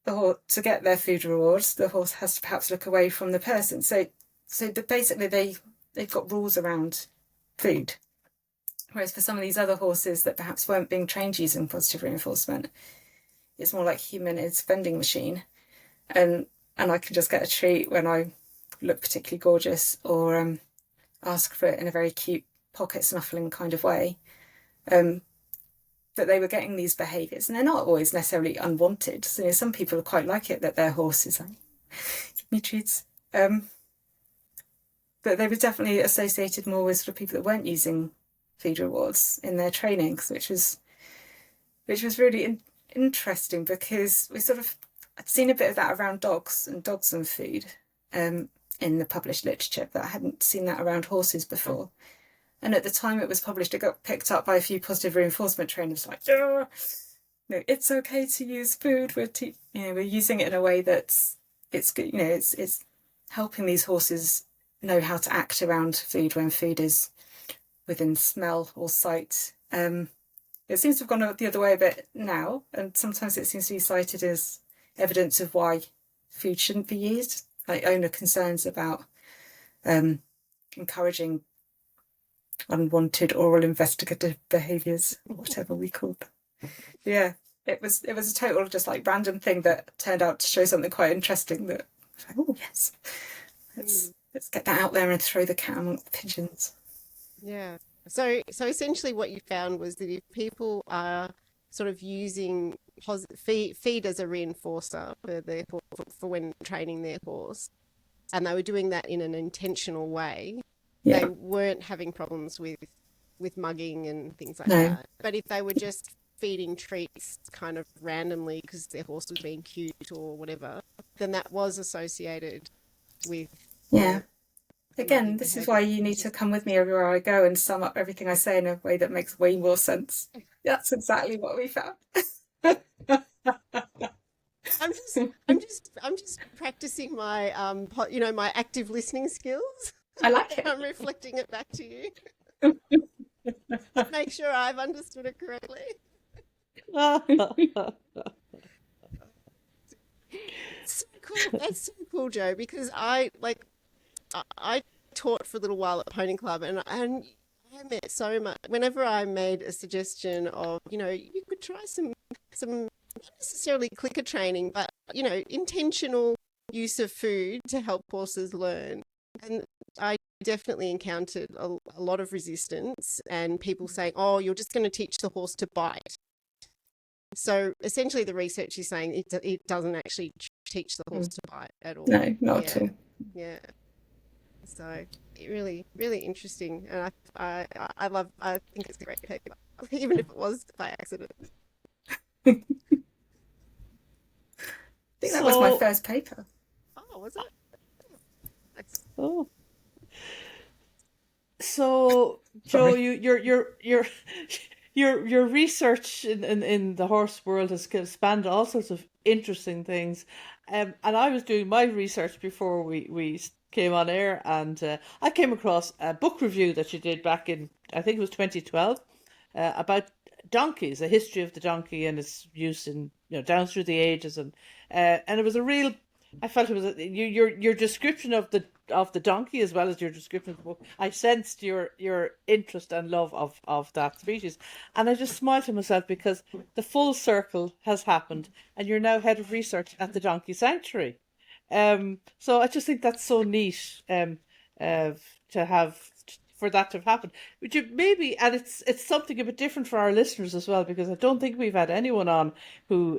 the horse, to get their food rewards, the horse has to perhaps look away from the person. So basically they've got rules around food. Whereas for some of these other horses that perhaps weren't being trained using positive reinforcement, it's more like human is vending machine. And I can just get a treat when I look particularly gorgeous, or ask for it in a very cute pocket snuffling kind of way. That they were getting these behaviours, and they're not always necessarily unwanted. So some people quite like it that their horse is like, give me treats. But they were definitely associated more with sort of people that weren't using feed rewards in their trainings, which was really interesting, because I'd seen a bit of that around dogs and food in the published literature, but I hadn't seen that around horses before. And at the time it was published, it got picked up by a few positive reinforcement trainers, like, no, it's okay to use food. We're using it in a way that's it's good. It's helping these horses know how to act around food when food is within smell or sight. It seems to have gone the other way a bit now, and sometimes it seems to be cited as evidence of why food shouldn't be used, like owner concerns about encouraging unwanted oral investigative behaviours, or whatever we call them. Yeah, it was a total just like random thing that turned out to show something quite interesting. That like, oh yes, let's get that out there and throw the cat among the pigeons. Yeah. So essentially, what you found was that if people are sort of using feed as a reinforcer for when training their horse, and they were doing that in an intentional way, they weren't having problems with mugging and things like that. But if they were just feeding treats kind of randomly because their horse was being cute or whatever, then that was associated with Again, this is why you need to come with me everywhere I go and sum up everything I say in a way that makes way more sense. That's exactly what we found. I'm just practicing my my active listening skills. I like it. I'm reflecting it back to you. Make sure I've understood it correctly. So cool. That's so cool, Jo, because I taught for a little while at Pony Club, and I met so much. Whenever I made a suggestion of, you could try some not necessarily clicker training, but intentional use of food to help horses learn. And I definitely encountered a lot of resistance and people saying, oh, you're just going to teach the horse to bite. So essentially the research is saying it doesn't actually teach the horse to bite at all. No, not to. Yeah. So really, really interesting. And I think it's a great paper, even if it was by accident. I think that was my first paper. Oh, was it? Oh. So, Jo, your research in the horse world has spanned all sorts of interesting things, and I was doing my research before we came on air, and I came across a book review that you did back in, I think it was 2012, about donkeys, a history of the donkey and its use in down through the ages, and it was a real. I felt it was your description of the donkey as well as your description of the book. I sensed your interest and love of that species, and I just smiled to myself because the full circle has happened, and you're now head of research at the Donkey Sanctuary. So I just think that's so neat. To have for that to have happened. Would you maybe, and it's something a bit different for our listeners as well, because I don't think we've had anyone on who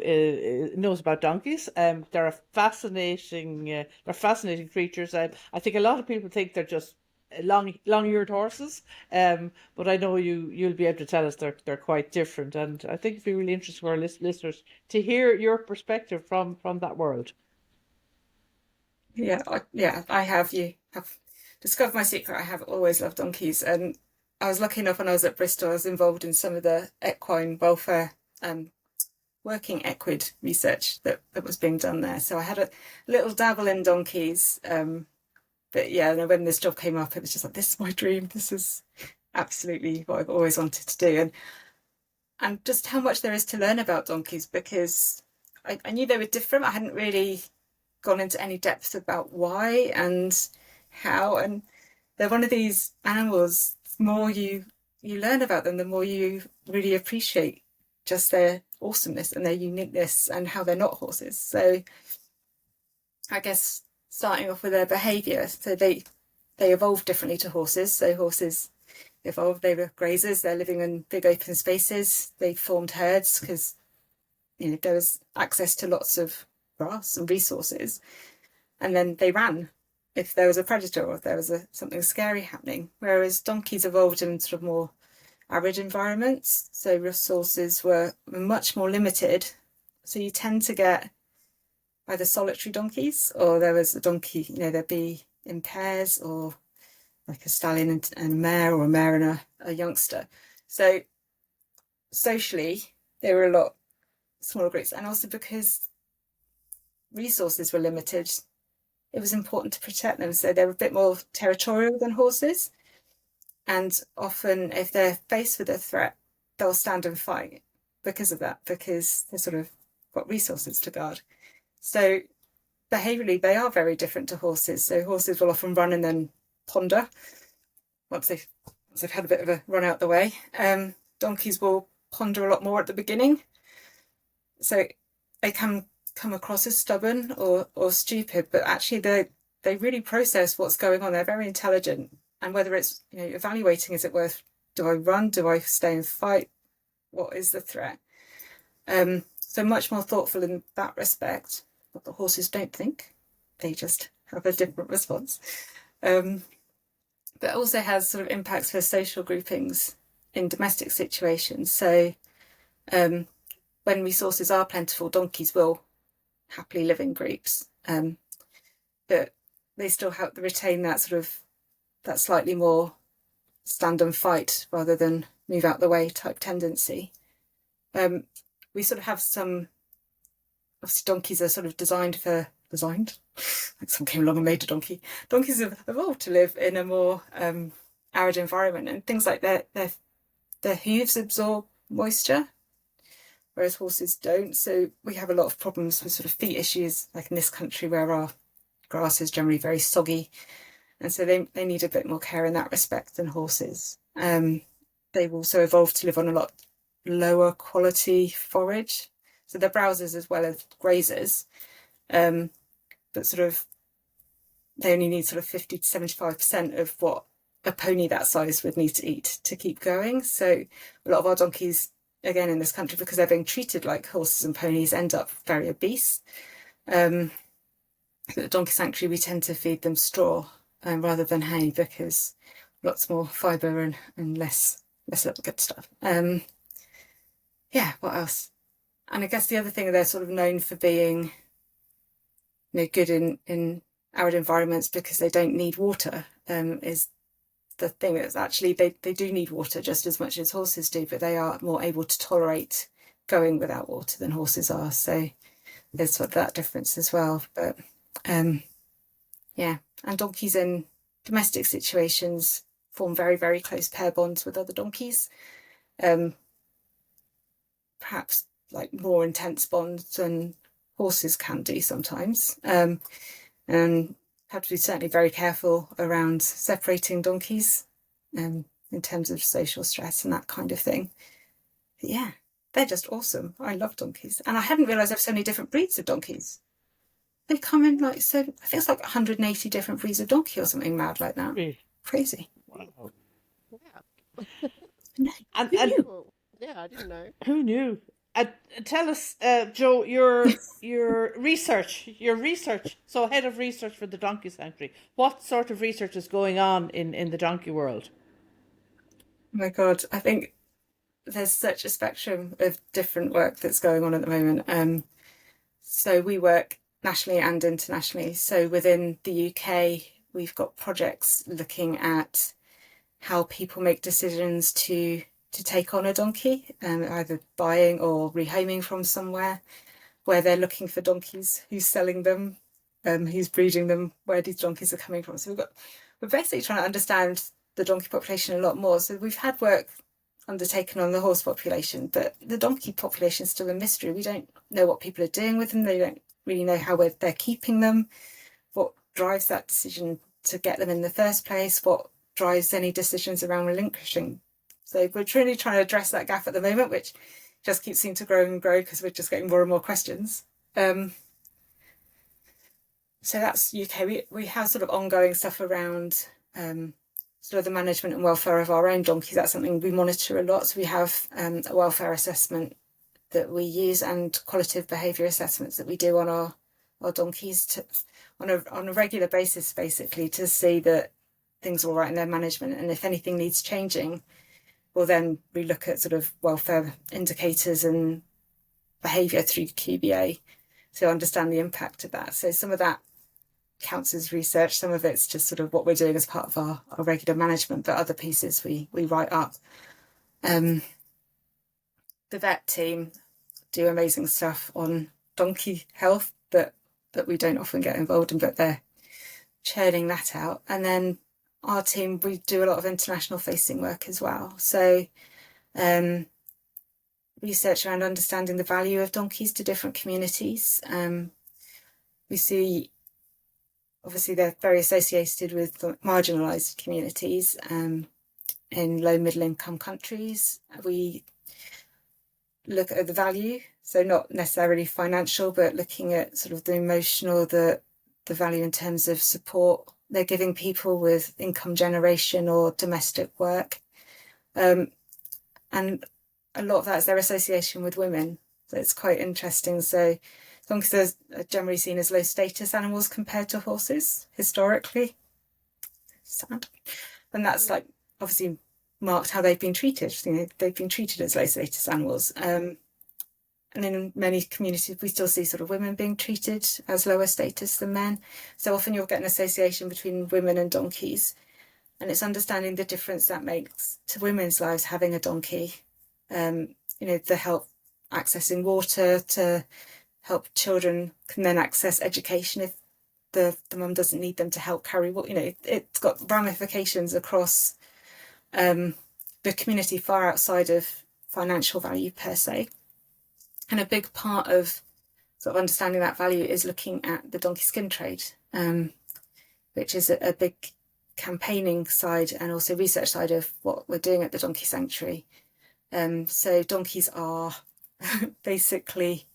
knows about donkeys. They're fascinating creatures. I think a lot of people think they're just long-eared horses, but I know you'll be able to tell us they're quite different, and I think it'd be really interesting for our listeners to hear your perspective from that world. I have. You have discovered my secret. I have always loved donkeys, and I was lucky enough when I was at Bristol. I was involved in some of the equine welfare, working equid research that was being done there. So I had a little dabble in donkeys. But yeah, when this job came up, it was just like, this is my dream. This is absolutely what I've always wanted to do. And just how much there is to learn about donkeys, because I knew they were different. I hadn't really gone into any depth about why and how. And they're one of these animals, the more you learn about them, the more you really appreciate just their awesomeness and their uniqueness and how they're not horses. So I guess starting off with their behaviour, so they evolved differently to horses. So horses evolved, they were grazers, they're living in big open spaces, they formed herds because there was access to lots of grass and resources, and then they ran if there was a predator or if there was something scary happening. Whereas donkeys evolved in sort of more arid environments, so resources were much more limited. So you tend to get either solitary donkeys, or there was a donkey, there'd be in pairs, or like a stallion and a mare, or a mare and a youngster. So socially, they were a lot smaller groups. And also because resources were limited, it was important to protect them. So they were a bit more territorial than horses. And often if they're faced with a threat, they'll stand and fight because of that, because they've sort of got resources to guard. So behaviourally, they are very different to horses. So horses will often run and then ponder once they've had a bit of a run out the way. Donkeys will ponder a lot more at the beginning. So they can come across as stubborn or stupid, but actually they really process what's going on. They're very intelligent. And whether it's evaluating, is it worth, do I run? Do I stay and fight? What is the threat? So much more thoughtful in that respect. But the horses don't think. They just have a different response. But also has sort of impacts for social groupings in domestic situations. So when resources are plentiful, donkeys will happily live in groups, but they still have to retain that sort of that slightly more stand and fight rather than move out the way type tendency. We sort of have some, obviously donkeys are sort of designed like someone came along and made a donkey. Donkeys have evolved to live in a more arid environment, and things like their hooves absorb moisture, whereas horses don't. So we have a lot of problems with sort of feet issues, like in this country where our grass is generally very soggy, and so they need a bit more care in that respect than horses. They've also evolved to live on a lot lower quality forage, so they're browsers as well as grazers, but sort of they only need sort of 50 to 75% of what a pony that size would need to eat to keep going. So a lot of our donkeys, again in this country, because they're being treated like horses and ponies, end up very obese. At the donkey sanctuary, we tend to feed them straw rather than hay, because lots more fibre and less little good stuff. What else? And I guess the other thing, they're sort of known for being good in arid environments because they don't need water, is the thing. That's actually they do need water just as much as horses do, but they are more able to tolerate going without water than horses are. So there's sort of that difference as well. But and donkeys in domestic situations form very, very close pair bonds with other donkeys, perhaps like more intense bonds than horses can do sometimes, and have to be certainly very careful around separating donkeys in terms of social stress and that kind of thing. But yeah, they're just awesome. I love donkeys, and I hadn't realised there's so many different breeds of donkeys. They come in I think it's like 180 different breeds of donkey or something mad like that. Really? Crazy. Wow. Yeah. And Cool. Yeah, I didn't know. who knew? Tell us, Jo, your research. So, head of research for the Donkey Sanctuary. What sort of research is going on in the donkey world? Oh my God, I think there's such a spectrum of different work that's going on at the moment. So we work nationally and internationally. So within the UK, we've got projects looking at how people make decisions to take on a donkey, either buying or rehoming from somewhere, where they're looking for donkeys, who's selling them, who's breeding them, where these donkeys are coming from. So we're basically trying to understand the donkey population a lot more. So we've had work undertaken on the horse population, but the donkey population is still a mystery. We don't know what people are doing with them. They don't really know how they're keeping them, what drives that decision to get them in the first place, what drives any decisions around relinquishing. So we're really trying to address that gap at the moment, which just keeps seeming to grow and grow because we're just getting more and more questions. So that's UK. We have sort of ongoing stuff around sort of the management and welfare of our own donkeys. That's something we monitor a lot. So we have a welfare assessment that we use and qualitative behaviour assessments that we do on our donkeys on a regular basis, basically, to see that things are all right in their management. And if anything needs changing, well, then we look at sort of welfare indicators and behaviour through QBA to understand the impact of that. So some of that counts as research, some of it's just sort of what we're doing as part of our regular management, but other pieces we write up. The vet team do amazing stuff on donkey health that we don't often get involved in, but they're churning that out. And then our team, we do a lot of international facing work as well. So research around understanding the value of donkeys to different communities. We see, obviously, they're very associated with marginalised communities in low middle income countries. We look at the value, so not necessarily financial, but looking at sort of the emotional, the value in terms of support they're giving people with income generation or domestic work. And a lot of that is their association with women. So it's quite interesting. So donkeys are generally seen as low status animals compared to horses historically. Sad. And that's like obviously marked how they've been treated. You know, they've been treated as low status animals. And in many communities, we still see sort of women being treated as lower status than men. So often you'll get an association between women and donkeys. And it's understanding the difference that makes to women's lives having a donkey. You know, the help accessing water, to help children can then access education if the mum doesn't need them to help carry what, you know, it's got ramifications across the community far outside of financial value per se. And a big part of sort of understanding that value is looking at the donkey skin trade, which is a big campaigning side and also research side of what we're doing at the Donkey Sanctuary. So donkeys are basically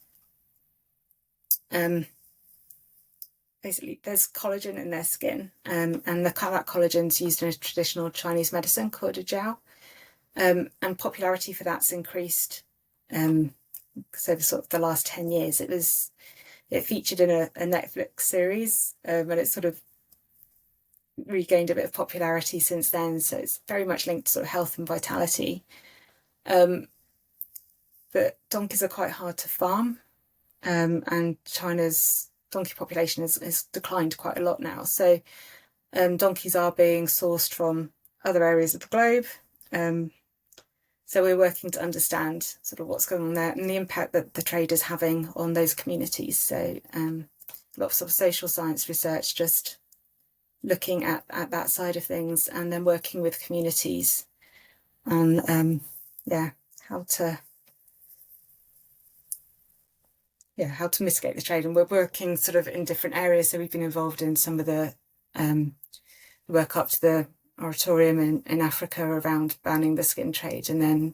there's collagen in their skin, and that collagen is used in a traditional Chinese medicine called a jiao, and popularity for that's increased. So sort of the last 10 years, it featured in a Netflix series, and it sort of regained a bit of popularity since then. So it's very much linked to sort of health and vitality. But donkeys are quite hard to farm, and China's donkey population has declined quite a lot now. So donkeys are being sourced from other areas of the globe. So we're working to understand sort of what's going on there and the impact that the trade is having on those communities. So lots of social science research, just looking at that side of things, and then working with communities on how to mitigate the trade. And we're working sort of in different areas. So we've been involved in some of the work up to the moratorium in Africa around banning the skin trade, and then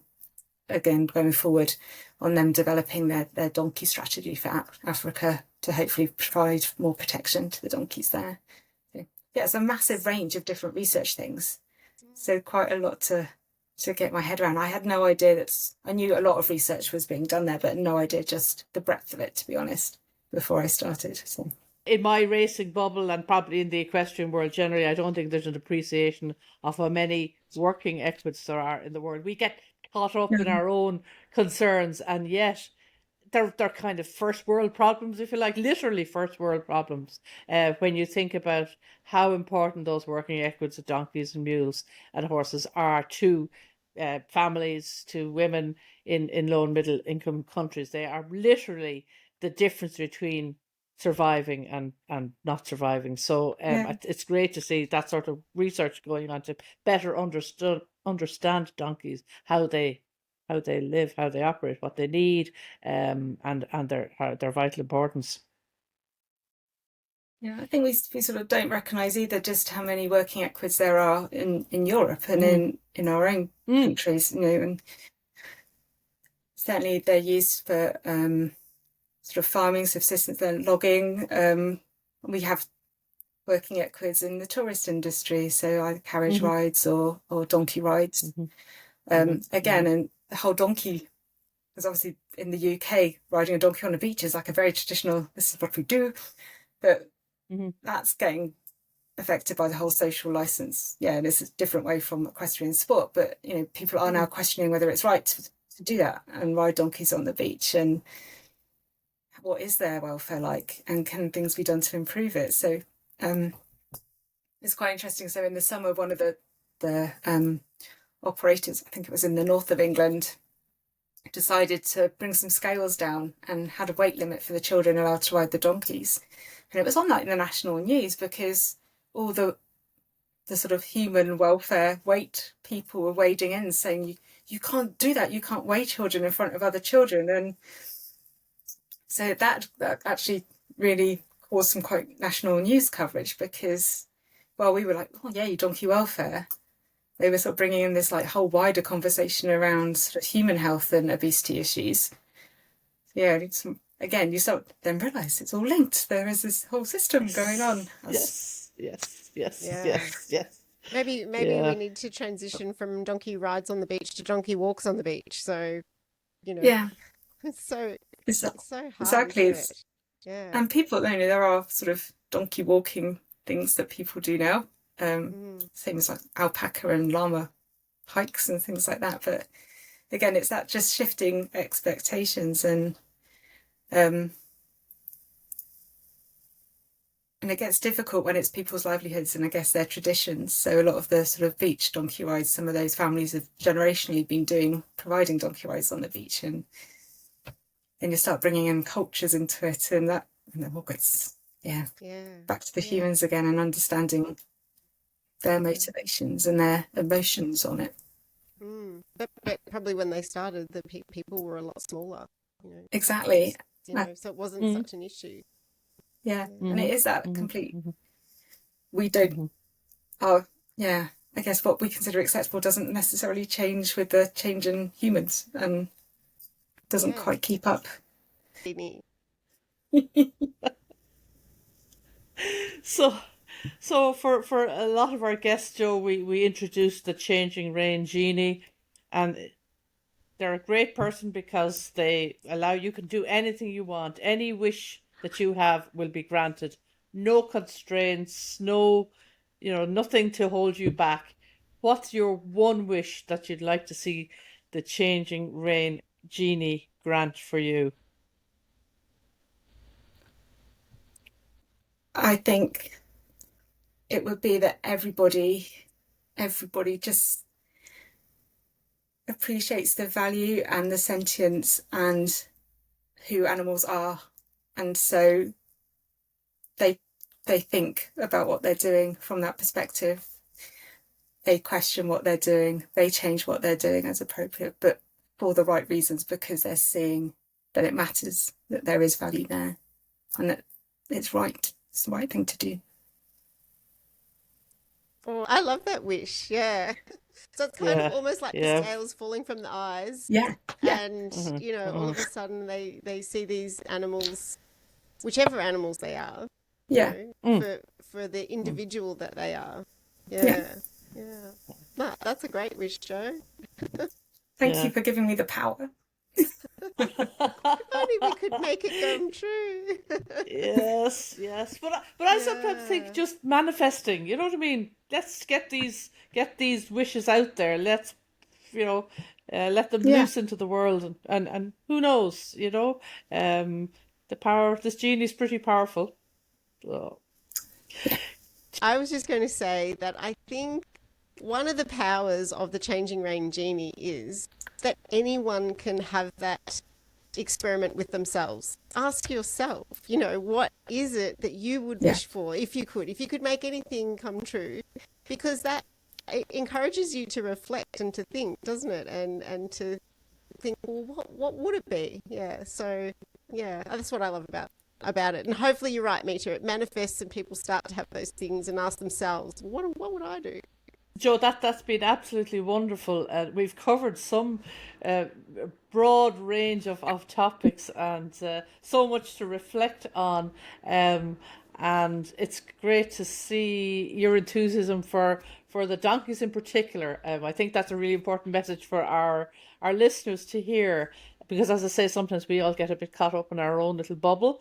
again going forward on them developing their donkey strategy for Africa to hopefully provide more protection to the donkeys there. So, yeah, it's a massive range of different research things. So quite a lot to get my head around. I had no idea I knew a lot of research was being done there, but no idea just the breadth of it, to be honest, before I started. So in my racing bubble, and probably in the equestrian world generally, I don't think there's an appreciation of how many working equids there are in the world. We get caught up in our own concerns, and yet they're kind of first world problems, if you like, literally first world problems. When you think about how important those working equids of donkeys and mules and horses are to families, to women in low and middle income countries, they are literally the difference between surviving and not surviving. So it's great to see that sort of research going on to better understand donkeys, how they live, how they operate, what they need, and their vital importance. Yeah, I think we sort of don't recognise either just how many working equids there are in Europe and in our own countries, and certainly they're used for sort of farming, subsistence and logging. We have working equids in the tourist industry, so either carriage rides or donkey rides. Again, and the whole donkey, because obviously in the UK, riding a donkey on a beach is like a very traditional, this is what we do, but that's getting affected by the whole social license. Yeah, and it's a different way from equestrian sport, but people are now questioning whether it's right to do that and ride donkeys on the beach, and what is their welfare like, and can things be done to improve it? So it's quite interesting. So in the summer, one of the operators, I think it was in the north of England, decided to bring some scales down and had a weight limit for the children allowed to ride the donkeys. And it was on like the national news because all the sort of human welfare weight people were wading in saying, you can't do that, you can't weigh children in front of other children. And so that actually really caused some quite national news coverage because, well, we were like, oh yeah, donkey welfare. They were sort of bringing in this like whole wider conversation around sort of human health and obesity issues. Yeah, again, you start then realise it's all linked. There is this whole system going on. Yes. Maybe we need to transition from donkey rides on the beach to donkey walks on the beach. So, it's so hard. Exactly. Yeah. And people, there are sort of donkey walking things that people do now. Same as like alpaca and llama hikes and things like that. But again, it's that just shifting expectations and it gets difficult when it's people's livelihoods and I guess their traditions. So a lot of the sort of beach donkey rides, some of those families have generationally been providing donkey rides on the beach, and then you start bringing in cultures into it, and then all gets back to the humans again and understanding their motivations and their emotions on it. But probably when they started, the people were a lot smaller. Exactly. So it wasn't such an issue. Yeah, and it is that complete. We don't. I guess what we consider acceptable doesn't necessarily change with the change in humans, and doesn't quite keep up. So for a lot of our guests, Jo, we introduced the Changing Rain Genie, and they're a great person because they allow you can do anything you want. Any wish that you have will be granted. No constraints, nothing to hold you back. What's your one wish that you'd like to see the Changing Rain Genie grant for you? I think it would be that everybody just appreciates the value and the sentience and who animals are, and so they think about what they're doing from that perspective. They question what they're doing, they change what they're doing as appropriate, but for the right reasons, because they're seeing that it matters, that there is value there, and that it's right. It's the right thing to do. Oh, I love that wish. Yeah. So it's kind of almost like the scales falling from the eyes. Yeah. And, all of a sudden they see these animals, whichever animals they are, for the individual that they are. Yeah. No, that's a great wish, Jo. Thank you for giving me the power. If only we could make it come true. Yes. But I sometimes think just manifesting, you know what I mean? Let's get these wishes out there. Let's, let them Yeah. loose into the world, and who knows, this genie is pretty powerful. So, I was just going to say that I think one of the powers of the Changing Rain genie is that anyone can have that experiment with themselves. Ask yourself, what is it that you would Yeah. wish for if you could make anything come true, because that it encourages you to reflect and to think, doesn't it? And to think, well, what would it be? Yeah. So yeah, that's what I love about it. And hopefully you're right, Mita. It manifests and people start to have those things and ask themselves, what would I do? Jo, that's been absolutely wonderful. We've covered some broad range of topics, and so much to reflect on. And it's great to see your enthusiasm for the donkeys in particular. I think that's a really important message for our listeners to hear, because as I say, sometimes we all get a bit caught up in our own little bubble.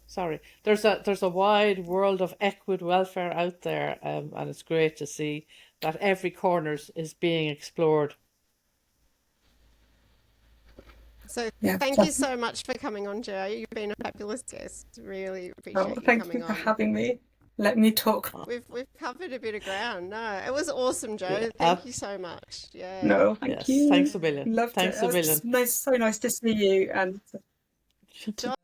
Sorry, there's a wide world of equid welfare out there, and it's great to see that every corner is being explored. So Yeah. thank you so much for coming on, Jo. You've been a fabulous guest. Really appreciate you Thank coming you for on. having me. Let me talk. We've covered a bit of ground. No, it was awesome, Jo. Yeah. Thank you so much. Yeah. No, thank Yes, you. thanks a million. Loved Thanks it. a It million. was nice, so nice to see you. And Jo.